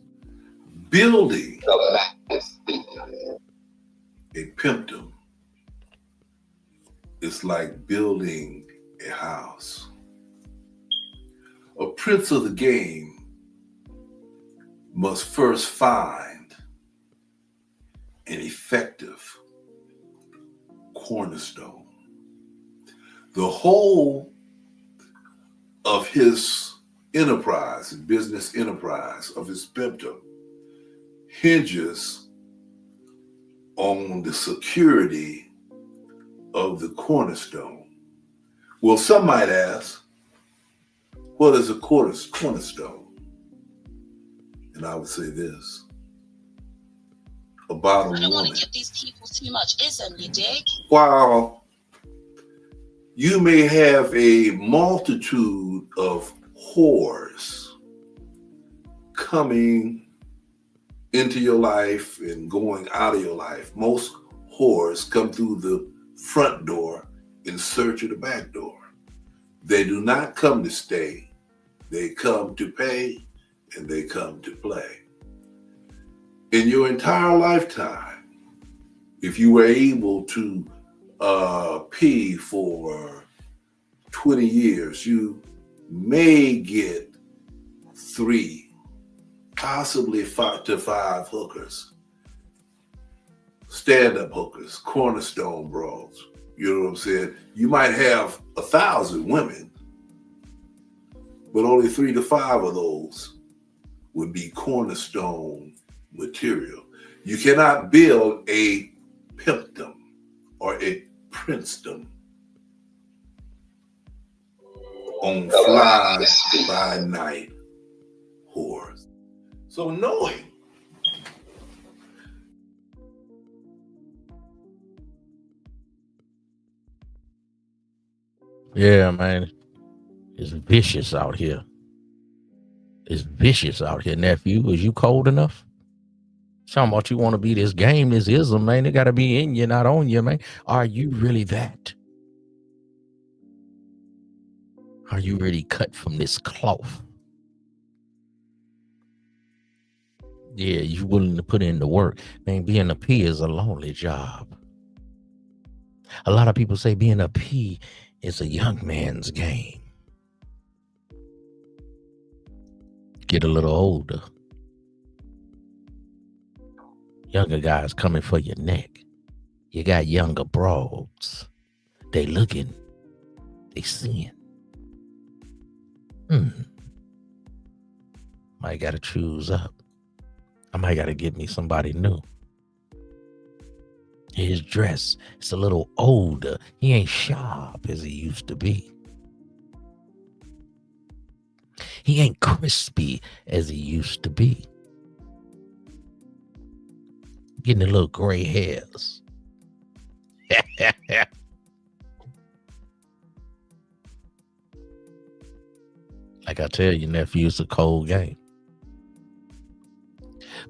Building a pimpdom is like building a house. A prince of the game must first find an effective cornerstone. The whole of his enterprise, his business enterprise, of his pimpdom, hinges on the security of the cornerstone. Well, some might ask, what is a cornerstone? And I would say this about a woman. I don't want to give these people too much ism, you dig? While you may have a multitude of whores coming into your life and going out of your life, most whores come through the front door in search of the back door. They do not come to stay. They come to pay and they come to play. In your entire lifetime, if you were able to pee for 20 years, you may get 3, possibly 5 to 5 hookers, stand-up hookers, cornerstone bras. You know what I'm saying? You might have 1,000 women, but only 3 to 5 of those would be cornerstone material. You cannot build a pimpdom or a princedom on fly by night whores. So knowing Yeah, man. It's vicious out here. It's vicious out here, nephew. Is you cold enough? Talking about you want to be this game, this ism, man. It got to be in you, not on you, man. Are you really that? Are you really cut from this cloth? Yeah, you willing to put in the work. Man, being a P is a lonely job. A lot of people say being a P is a young man's game. Get a little older. Younger guys coming for your neck. You got younger broads. They looking. They seeing. Might got to choose up. I might got to get me somebody new. His dress is a little older. He ain't sharp as he used to be. He ain't crispy as he used to be. Getting a little gray hairs. Like I tell you, nephew, it's a cold game.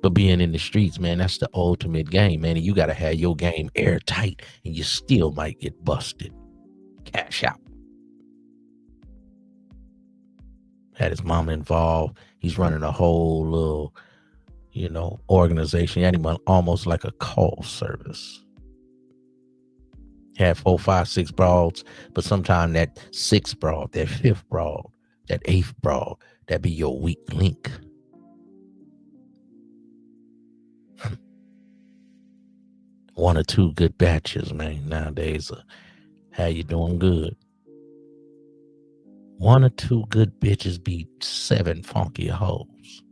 But being in the streets, man, that's the ultimate game, man. And you got to have your game airtight, and you still might get busted. Cash out. Had his mama involved. He's running a whole little, organization. He had him almost like a call service. Had 4, 5, 6 broads, but sometimes that 6th broad, that 5th broad, that 8th broad, that be your weak link. One or two good batches, man. Nowadays, how you doing good? 1 or 2 good bitches beat 7 funky hoes.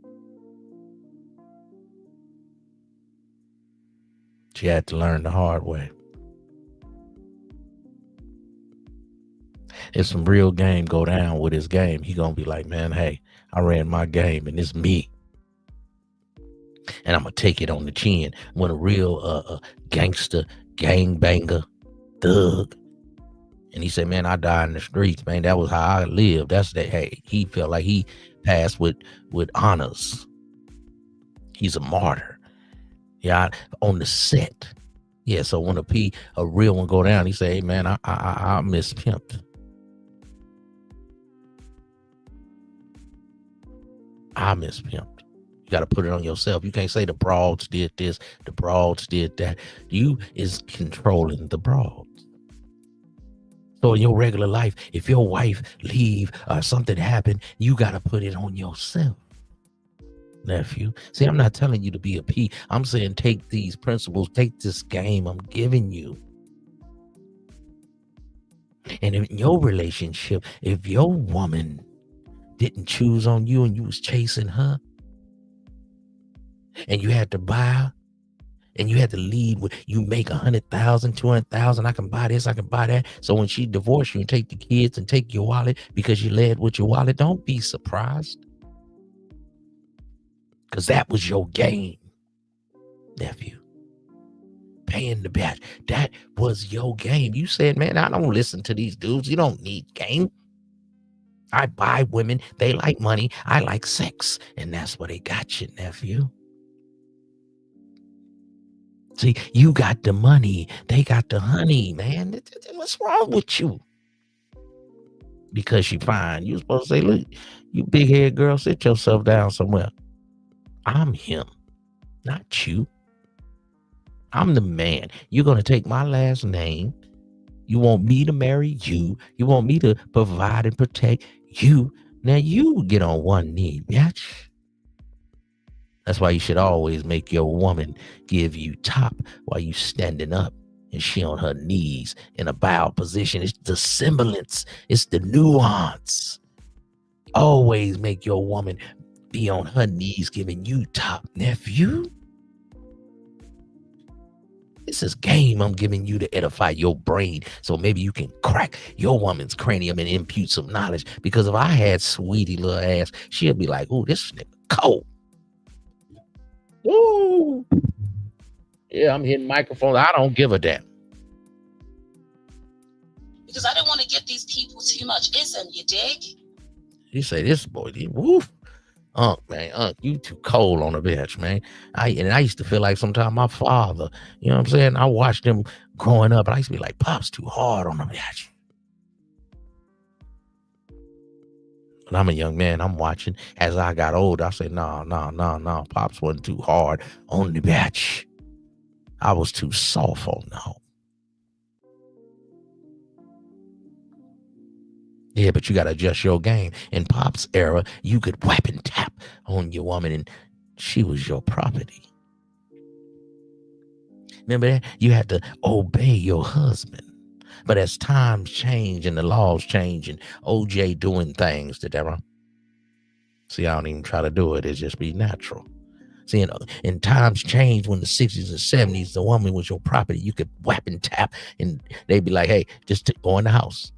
She had to learn the hard way. If some real game go down with his game, he gonna be like, man, hey, I ran my game and it's me. And I'm gonna take it on the chin. When a real gangster, gangbanger, thug, and he said, man, I died in the streets, man. That was how I lived. That's that. Hey, he felt like he passed with honors. He's a martyr. Yeah, on the set. Yeah, so when a real one go down, he say, hey, man, I miss pimped. I miss pimped. You got to put it on yourself. You can't say the broads did this, the broads did that. You is controlling the broads. So in your regular life, if your wife leave or something happened, you got to put it on yourself, nephew. See, I'm not telling you to be a P. I'm saying take these principles, take this game I'm giving you. And in your relationship, if your woman didn't choose on you and you was chasing her, and you had to buy her, and you had to lead with, you make 100,000, 200,000. I can buy this, I can buy that. So when she divorced you and take the kids and take your wallet because you led with your wallet, don't be surprised. Because that was your game, nephew. Paying the batch. That was your game. You said, man, I don't listen to these dudes. You don't need game. I buy women. They like money. I like sex. And that's what they got you, nephew. See, you got the money. They got the honey, man. What's wrong with you? Because she fine. You supposed to say, look, you big head girl, sit yourself down somewhere. I'm him, not you. I'm the man. You're going to take my last name. You want me to marry you. You want me to provide and protect you. Now you get on one knee, bitch. That's why you should always make your woman give you top while you standing up and she on her knees in a bow position. It's the semblance. It's the nuance. Always make your woman be on her knees giving you top, nephew. This is game I'm giving you to edify your brain so maybe you can crack your woman's cranium and impute some knowledge. Because if I had sweetie little ass, she'll be like, ooh, this nigga cold. Ooh. Yeah, I'm hitting microphones. I don't give a damn. Because I don't want to give these people too much ism, you dig? You say this boy, woof. Man, you too cold on the bench, man. I used to feel like sometimes my father, you know what I'm saying? I watched him growing up, and I used to be like, Pop's too hard on the bench. When I'm a young man, I'm watching. As I got older, I said, no. Pops wasn't too hard on the bench. I was too soft on the home. Yeah, but you got to adjust your game. In Pop's era, you could weapon tap on your woman and she was your property. Remember that? You had to obey your husband. But as times change and the laws change and OJ doing things, see, I don't even try to do it. It just be natural. See, in times change when the 60s and 70s, the woman was your property. You could weapon tap and they'd be like, hey, just go in the house.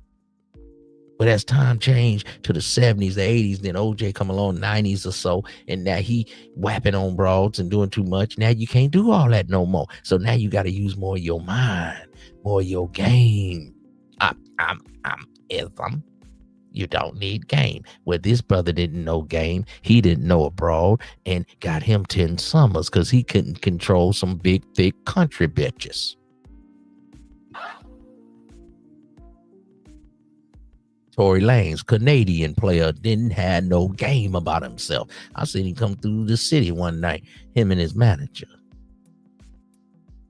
But as time changed to the 70s, the 80s, then OJ come along, 90s or so, and now he whapping on broads and doing too much. Now you can't do all that no more. So now you got to use more of your mind, more of your game. I'm ism. You don't need game. Well, this brother didn't know game. He didn't know abroad and got him 10 summers because he couldn't control some big, thick country bitches. Tory Lanez, Canadian player, didn't have no game about himself. I seen him come through the city one night, him and his manager.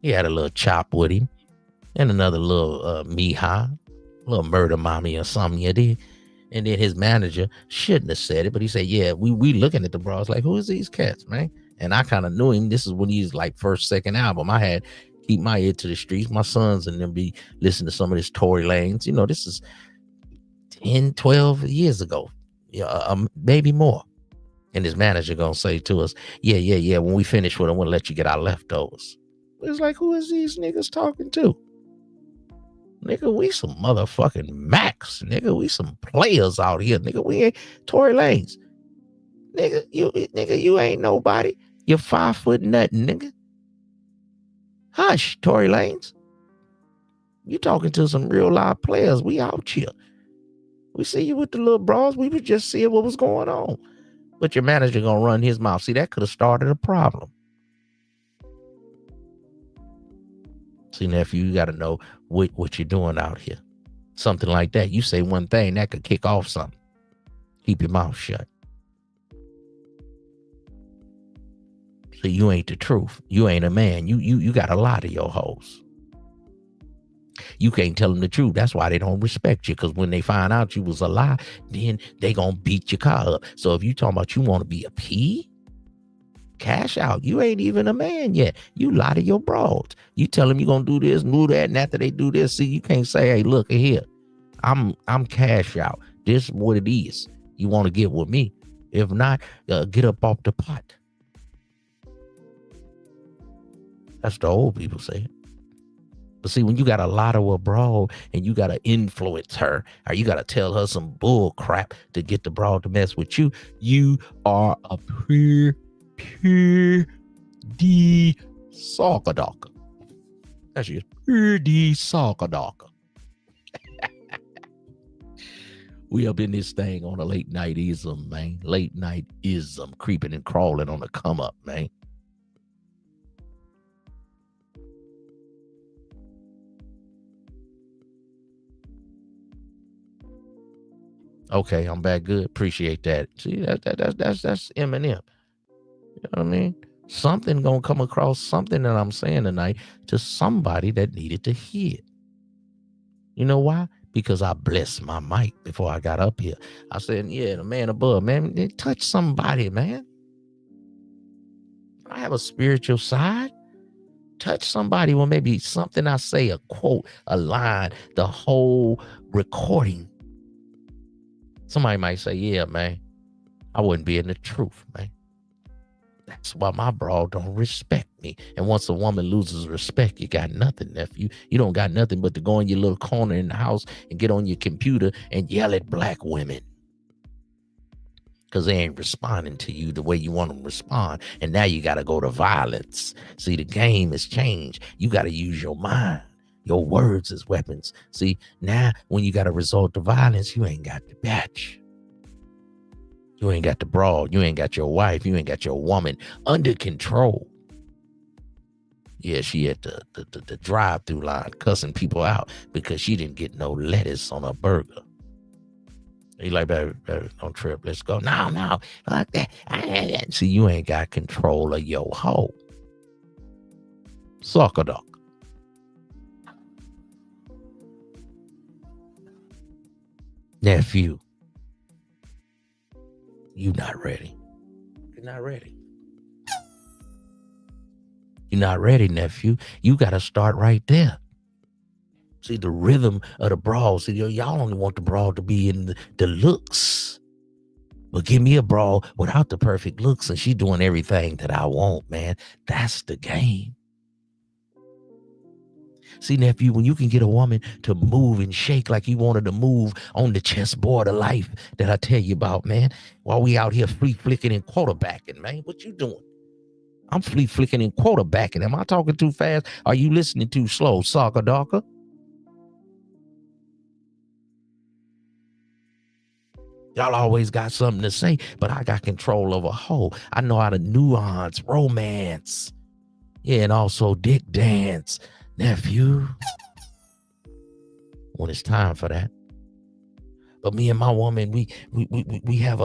He had a little chop with him and another little Mija, little murder mommy or something you did. And then his manager shouldn't have said it, but he said, yeah, we looking at the bros like, who is these cats, man? And I kind of knew him. This is when he's like first, second album. I had keep my ear to the streets. My sons and them be listening to some of this Tory Lanez. You know, this is 10, 12 years ago, maybe more. And his manager gonna say to us, yeah, when we finish with him, we'll let you get our leftovers. It's like, who is these niggas talking to? Nigga, we some motherfucking Macs. Nigga, we some players out here. Nigga, we ain't Tory Lanez. Nigga, you ain't nobody. You're 5 foot nothing, nigga. Hush, Tory Lanez. You talking to some real live players. We out here. We see you with the little bras. We was just seeing what was going on. But your manager gonna run his mouth. See, that could have started a problem. See, nephew, you got to know what you're doing out here. Something like that. You say one thing, that could kick off something. Keep your mouth shut. So you ain't the truth. You ain't a man. You got a lie to your hoes. You can't tell them the truth. That's why they don't respect you. Because when they find out you was a lie, then they gonna beat your car up. So if you talking about you want to be a P, cash out. You ain't even a man yet. You lie to your broads. You tell them you gonna do this, do that, and after they do this, see, you can't say, hey, look here, I'm cash out. This is what it is. You want to get with me? If not, get up off the pot. That's the old people say. But see, when you got a lot of abroad and you got to influence her or you got to tell her some bull crap to get the broad to mess with you, you are a pure D soccer docker. That's just pure D soccer docker. We up in this thing on a late night ism, man. Late night ism, creeping and crawling on the come up, man. Okay, I'm back good. Appreciate that. See, that's Eminem. You know what I mean? Something gonna come across something that I'm saying tonight to somebody that needed to hear. You know why? Because I blessed my mic before I got up here. I said, yeah, the man above, man, touch somebody, man. I have a spiritual side. Touch somebody with maybe something I say, a quote, a line, the whole recording. Somebody might say, yeah, man, I wouldn't be in the truth, man. That's why my broad don't respect me. And once a woman loses respect, you got nothing, nephew. You don't got nothing but to go in your little corner in the house and get on your computer and yell at black women. Because they ain't responding to you the way you want them to respond. And now you got to go to violence. See, the game has changed. You got to use your mind. Your words as weapons. See, now when you got to resort to violence, you ain't got the batch. You ain't got the broad. You ain't got your wife. You ain't got your woman under control. Yeah, she at the drive-through line cussing people out because she didn't get no lettuce on her burger. You like, baby, don't trip. Let's go. No, like that. See, you ain't got control of your hoe. Sucker dog. Nephew, you not ready. You're not ready. You're not ready, nephew. You got to start right there. See, the rhythm of the brawl. See, y'all only want the brawl to be in the looks. But give me a brawl without the perfect looks and she doing everything that I want, man. That's the game. See, nephew, when you can get a woman to move and shake like you wanted to move on the chessboard of life that I tell you about, man, while we out here flea flicking and quarterbacking, man, what you doing? I'm flea flicking and quarterbacking. Am I talking too fast? Are you listening too slow, soccer darker? Y'all always got something to say, but I got control over a whole. I know how to nuance, romance. Yeah, and also dick dance, nephew. When it's time for that. But me and my woman, we have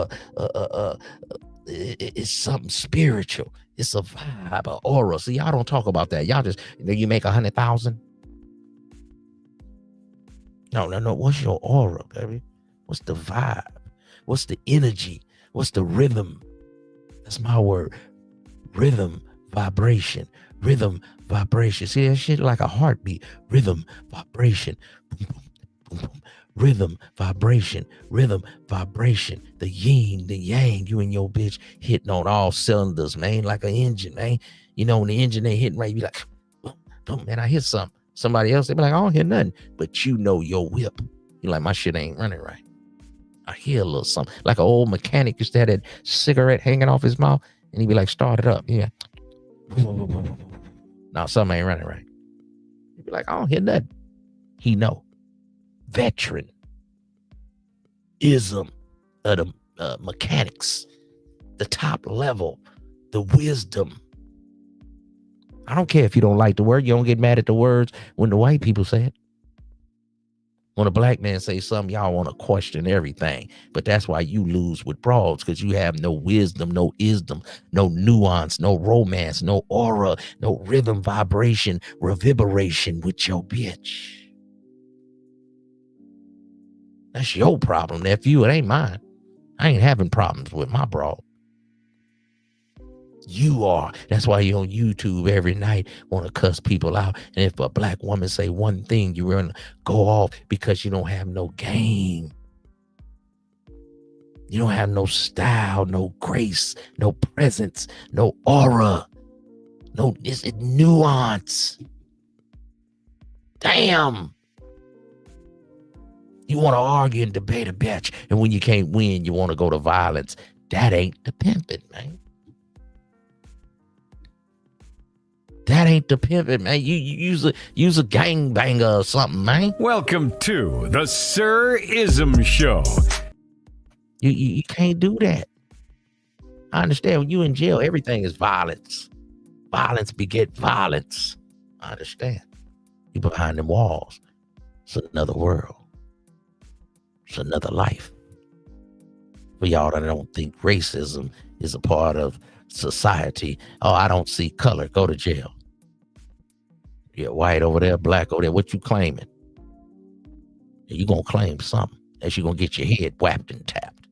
it's something spiritual. It's a vibe, an aura. See, y'all don't talk about that. Y'all just, you make 100,000. No. What's your aura, baby? What's the vibe? What's the energy? What's the rhythm? That's my word. Rhythm, vibration. Rhythm, vibration. See that shit like a heartbeat. Rhythm, vibration. Boom, boom, boom, boom. Rhythm, vibration. Rhythm, vibration. The yin, the yang. You and your bitch hitting on all cylinders, man, like an engine, man. You know, when the engine ain't hitting right, you be like, boom, man, I hear something. Somebody else, they be like, I don't hear nothing. But you know your whip. You're like, my shit ain't running right. I hear a little something. Like an old mechanic used to have that cigarette hanging off his mouth, and he'd be like, start it up. Yeah. Now something ain't running right. You'd be like, I don't hear nothing. He know. Veteran. Ism of the mechanics. The top level. The wisdom. I don't care if you don't like the word. You don't get mad at the words when the white people say it. When a black man say something, y'all want to question everything. But that's why you lose with broads, because you have no wisdom, no isdom, no nuance, no romance, no aura, no rhythm, vibration, reverberation with your bitch. That's your problem, nephew. It ain't mine. I ain't having problems with my broad. You are. That's why you're on YouTube every night, want to cuss people out. And if a black woman say one thing, you're going to go off because you don't have no game. You don't have no style, no grace, no presence, no aura, no nuance. Damn. You want to argue and debate a bitch, and when you can't win, you want to go to violence. That ain't the pimping, man. That ain't the pimping, man. You use a gangbanger or something, man. Welcome to the Sir Ism Show. You can't do that. I understand when you in jail, everything is violence. Violence beget violence. I understand. You behind them walls. It's another world. It's another life. For y'all that don't think racism is a part of society. Oh, I don't see color. Go to jail. You're white over there, black over there. What you claiming? You gonna claim something. That you gonna get your head whapped and tapped.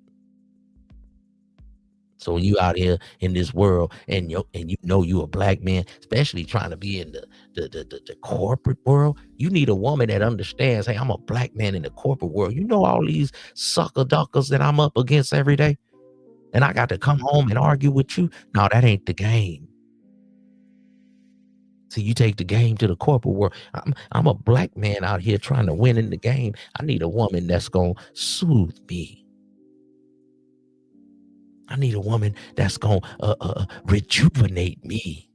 So when you out here in this world and you know you a black man, especially trying to be in the corporate world, you need a woman that understands, hey, I'm a black man in the corporate world. You know all these sucker duckers that I'm up against every day? And I got to come home and argue with you? No, that ain't the game. So you take the game to the corporate world. I'm a black man out here trying to win in the game. I need a woman that's going to soothe me. I need a woman that's going to rejuvenate me.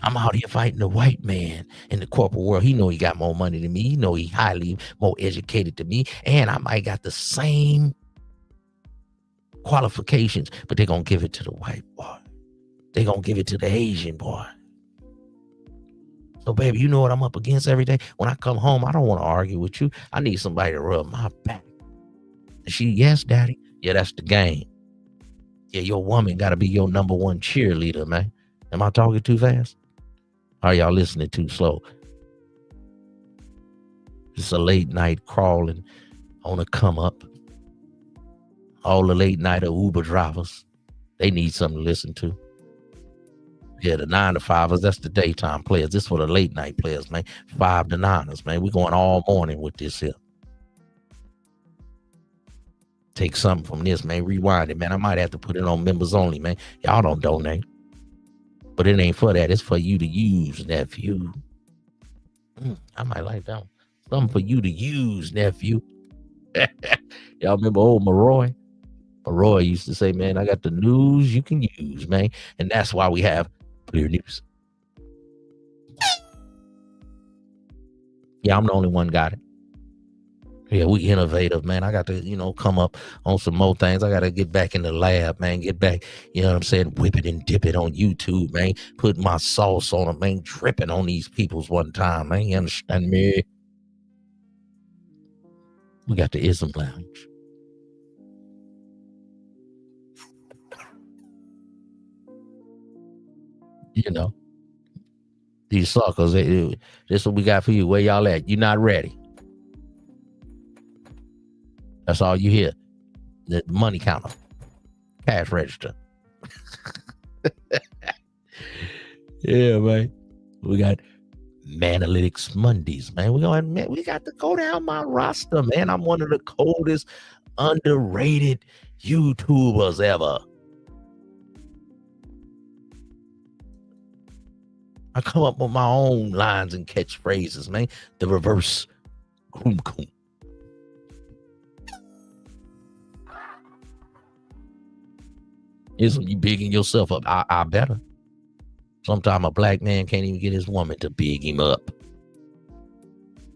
I'm out here fighting the white man in the corporate world. He know he got more money than me. He know he highly more educated than me. And I might got the same qualifications, but they're going to give it to the white boy. They're going to give it to the Asian boy. So, baby, you know what I'm up against every day? When I come home, I don't want to argue with you. I need somebody to rub my back. And she, yes, daddy. Yeah, that's the game. Yeah, your woman got to be your number one cheerleader, man. Am I talking too fast? Or are y'all listening too slow? It's a late night crawling on a come up. All the late night Uber drivers, they need something to listen to. Yeah, the 9 to 5ers, that's the daytime players. This for the late night players, man. 5 to 9ers, man. We going all morning with this here. Take something from this, man. Rewind it, man. I might have to put it on members only, man. Y'all don't donate. But it ain't for that. It's for you to use, nephew. I might like that one. Something for you to use, nephew. Y'all remember old Maroy? Maroy used to say, man, I got the news you can use, man. And that's why we have Clear News. Yeah, I'm the only one got it. Yeah, we innovative, man. I got to, come up on some more things. I got to get back in the lab, man. Get back, you know what I'm saying? Whip it and dip it on YouTube, man. Put my sauce on it, man. Dripping on these peoples one time, man. You understand me? We got the Ism Lounge. These suckers, this what we got for you. Where y'all at? You not ready. That's all you hear. The money counter. Cash register. Yeah, man. We got Manalytics Mondays, man. We got to go down my roster, man. I'm one of the coldest, underrated YouTubers ever. I come up with my own lines and catchphrases, man. The reverse coom coom. Is you bigging yourself up? I better. Sometimes a black man can't even get his woman to big him up.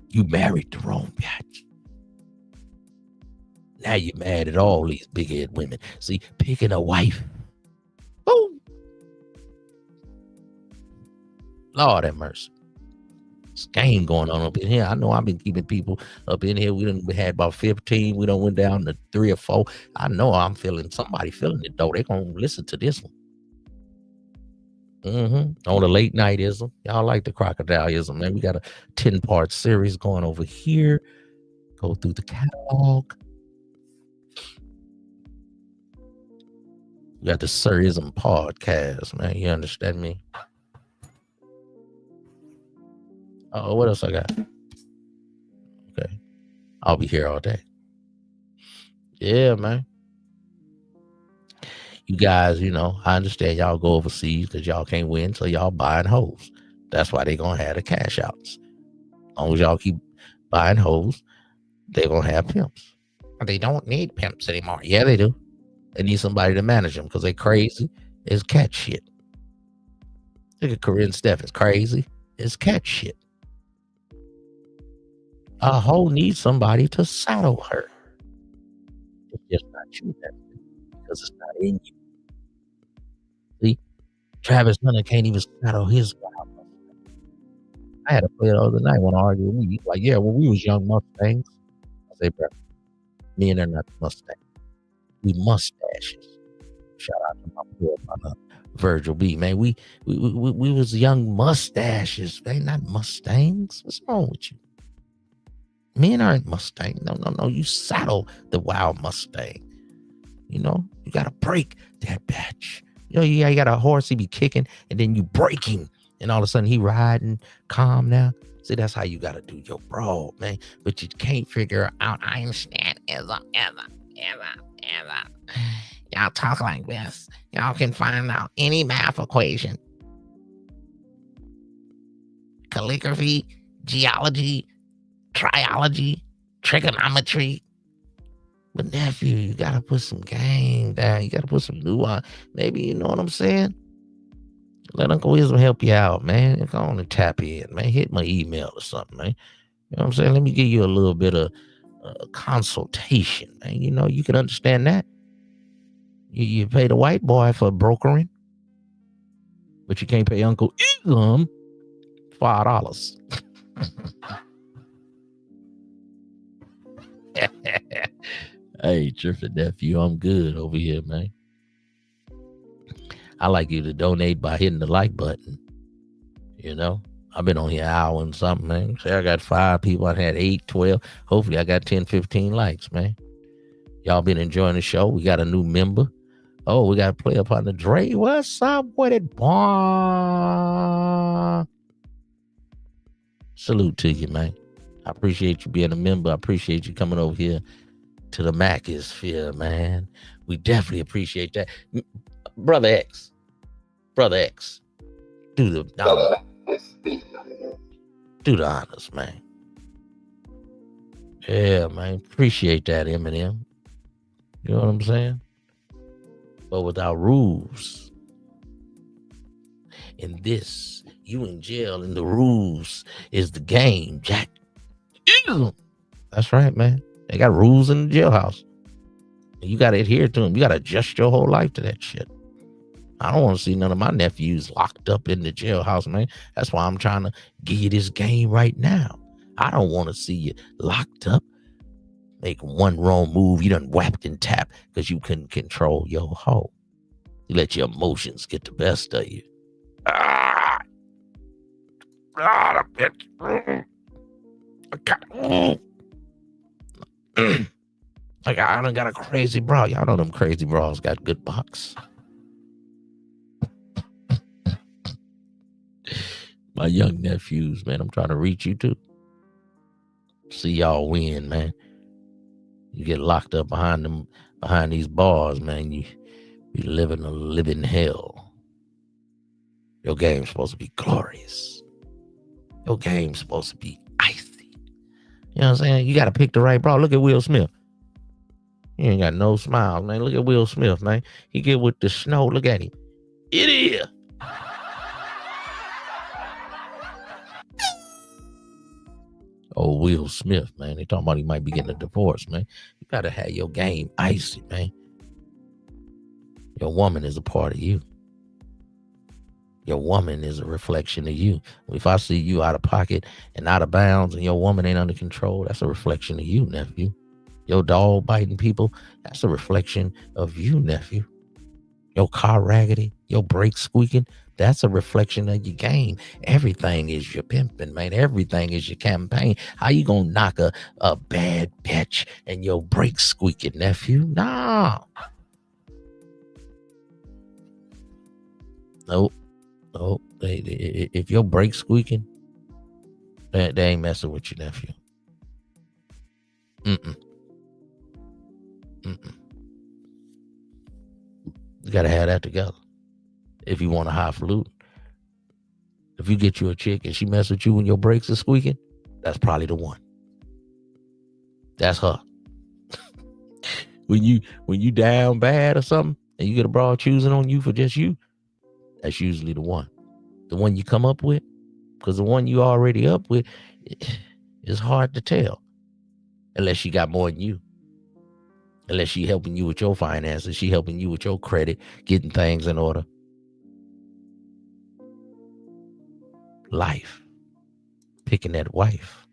You married the wrong bitch. Now you're mad at all these big head women. See, picking a wife. Oh, Lord have mercy. This game going on up in here. I know I've been keeping people up in here. We had about 15. We done went down to 3 or 4. I know somebody feeling it though. They gonna listen to this one. On the late nightism. Y'all like the crocodileism, man. We got a 10-part series going over here. Go through the catalog. We got the Sirism podcast, man. You understand me? Oh, what else I got? Okay. I'll be here all day. Yeah, man. You guys, I understand y'all go overseas because y'all can't win, so y'all buying hoes. That's why they gonna have the cash outs. As long as y'all keep buying hoes, they gonna have pimps. They don't need pimps anymore. Yeah, they do. They need somebody to manage them because they crazy. It's cat shit. Look at Corinne Steffens. Crazy. It's cat shit. A hoe needs somebody to saddle her. It's just not you, because it's not in you. See, Travis Hunter can't even saddle his wild Mustang. I had a player the other night want to argue with me. He's like, yeah, when we was young Mustangs. I say, bro, me and they're not Mustangs. We mustaches. Shout out to my poor brother, Virgil B. Man, we was young mustaches. They not Mustangs. What's wrong with you? Men aren't Mustang. No. You saddle the wild Mustang. You got to break that bitch. You got a horse, he be kicking, and then you break him, and all of a sudden he riding calm now. See, that's how you got to do your bro, man. But you can't figure out Einstein ever. Y'all talk like this. Y'all can find out any math equation. Calligraphy, geology, triology, trigonometry. But nephew, you gotta put some game down. You gotta put some nuance. Maybe you know what I'm saying? Let Uncle Wisdom help you out, man. Go on and tap in, man. Hit my email or something, man. You know what I'm saying? Let me give you a little bit of consultation, man. You can understand that. You pay the white boy for brokering, but you can't pay Uncle Ism $5. Hey, tripping nephew, I'm good over here, man. I like you to donate by hitting the like button. I've been on here an hour and something, man. Say I got 5 people. I had 8, 12. Hopefully I got 10, 15 likes, man. Y'all been enjoying the show. We got a new member. Oh, we got to play up on the Dre. What's up with it, boy? Salute to you, man. I appreciate you being a member. I appreciate you coming over here to the Macosphere, man. We definitely appreciate that. Brother X, do the honors, man. Yeah, man. Appreciate that, Eminem. You know what I'm saying? But without rules, in this, you in jail, and the rules is the game, Jack. That's right, man. They got rules in the jailhouse. You got to adhere to them. You got to adjust your whole life to that shit. I don't want to see none of my nephews locked up in the jailhouse, man. That's why I'm trying to give you this game right now. I don't want to see you locked up, make one wrong move, you done whapped and tapped because you couldn't control your hoe. You let your emotions get the best of you. The bitch. Like I done got a crazy bra. Y'all know them crazy bras got good box. My young nephews, man, I'm trying to reach you too. See y'all win, man. You get locked up behind these bars, man. You be living a living hell. Your game's supposed to be glorious. Your game's supposed to be icy. You know what I'm saying? You got to pick the right bra. Look at Will Smith. He ain't got no smile, man. Look at Will Smith, man. He get with the snow. Look at him. It is. Oh, Will Smith, man. They talking about he might be getting a divorce, man. You got to have your game icy, man. Your woman is a part of you. Your woman is a reflection of you. If I see you out of pocket and out of bounds and your woman ain't under control, that's a reflection of you, nephew. Your dog biting people, that's a reflection of you, nephew. Your car raggedy, your brakes squeaking, that's a reflection of your game. Everything is your pimping, man. Everything is your campaign. How you gonna knock a bad bitch and your brakes squeaking, nephew? Nah. Nope. If your brakes squeaking, they ain't messing with you, nephew. You gotta have that together. If you want a highfalutin. If you get you a chick and she mess with you when your brakes are squeaking, that's probably the one. That's her. When you down bad or something and you get a broad choosing on you for just you, that's usually the one. The one you come up with, because the one you already up with, it's hard to tell unless she got more than you. Unless she helping you with your finances, she helping you with your credit, getting things in order. Life. Picking that wife.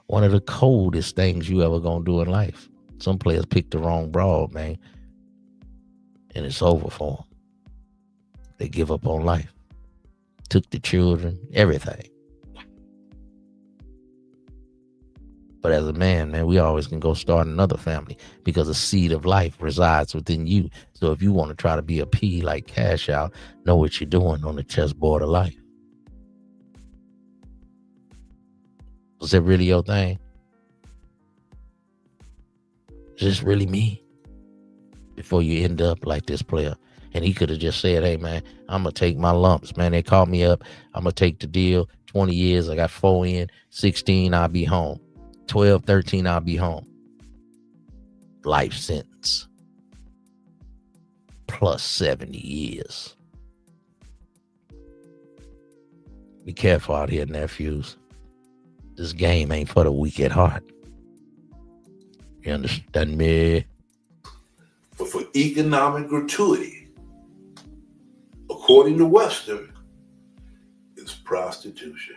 One of the coldest things you ever gonna do in life. Some players pick the wrong broad, man. And it's over for them. They give up on life. Took the children, everything. But as a man, we always can go start another family because the seed of life resides within you. So if you want to try to be a P like Cashout, know what you're doing on the chessboard of life. Was that really your thing? Is this really me? Before you end up like this player. And he could have just said, hey, man, I'm going to take my lumps, man. They called me up. I'm going to take the deal. 20 years, I got 4 in. 16, I'll be home. 12, 13, I'll be home. Life sentence. Plus 70 years. Be careful out here, nephews. This game ain't for the weak at heart. You understand me? But for economic gratuity, according to Webster, it's prostitution.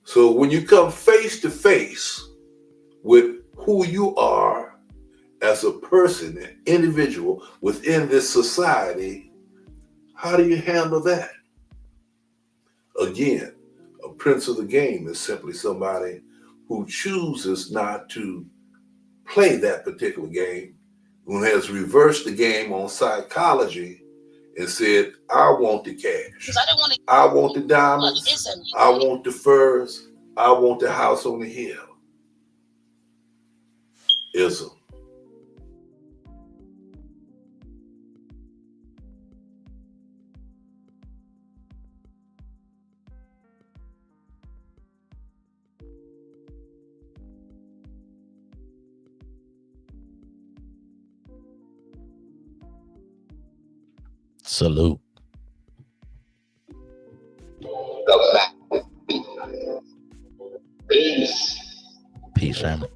So when you come face to face with who you are as a person, an individual within this society, how do you handle that? Again, a prince of the game is simply somebody who chooses not to play that particular game, who has reversed the game on psychology and said, I want the cash. I want the diamonds. I want the furs. I want the house on the hill. Ism. Salute. Peace. Peace, family.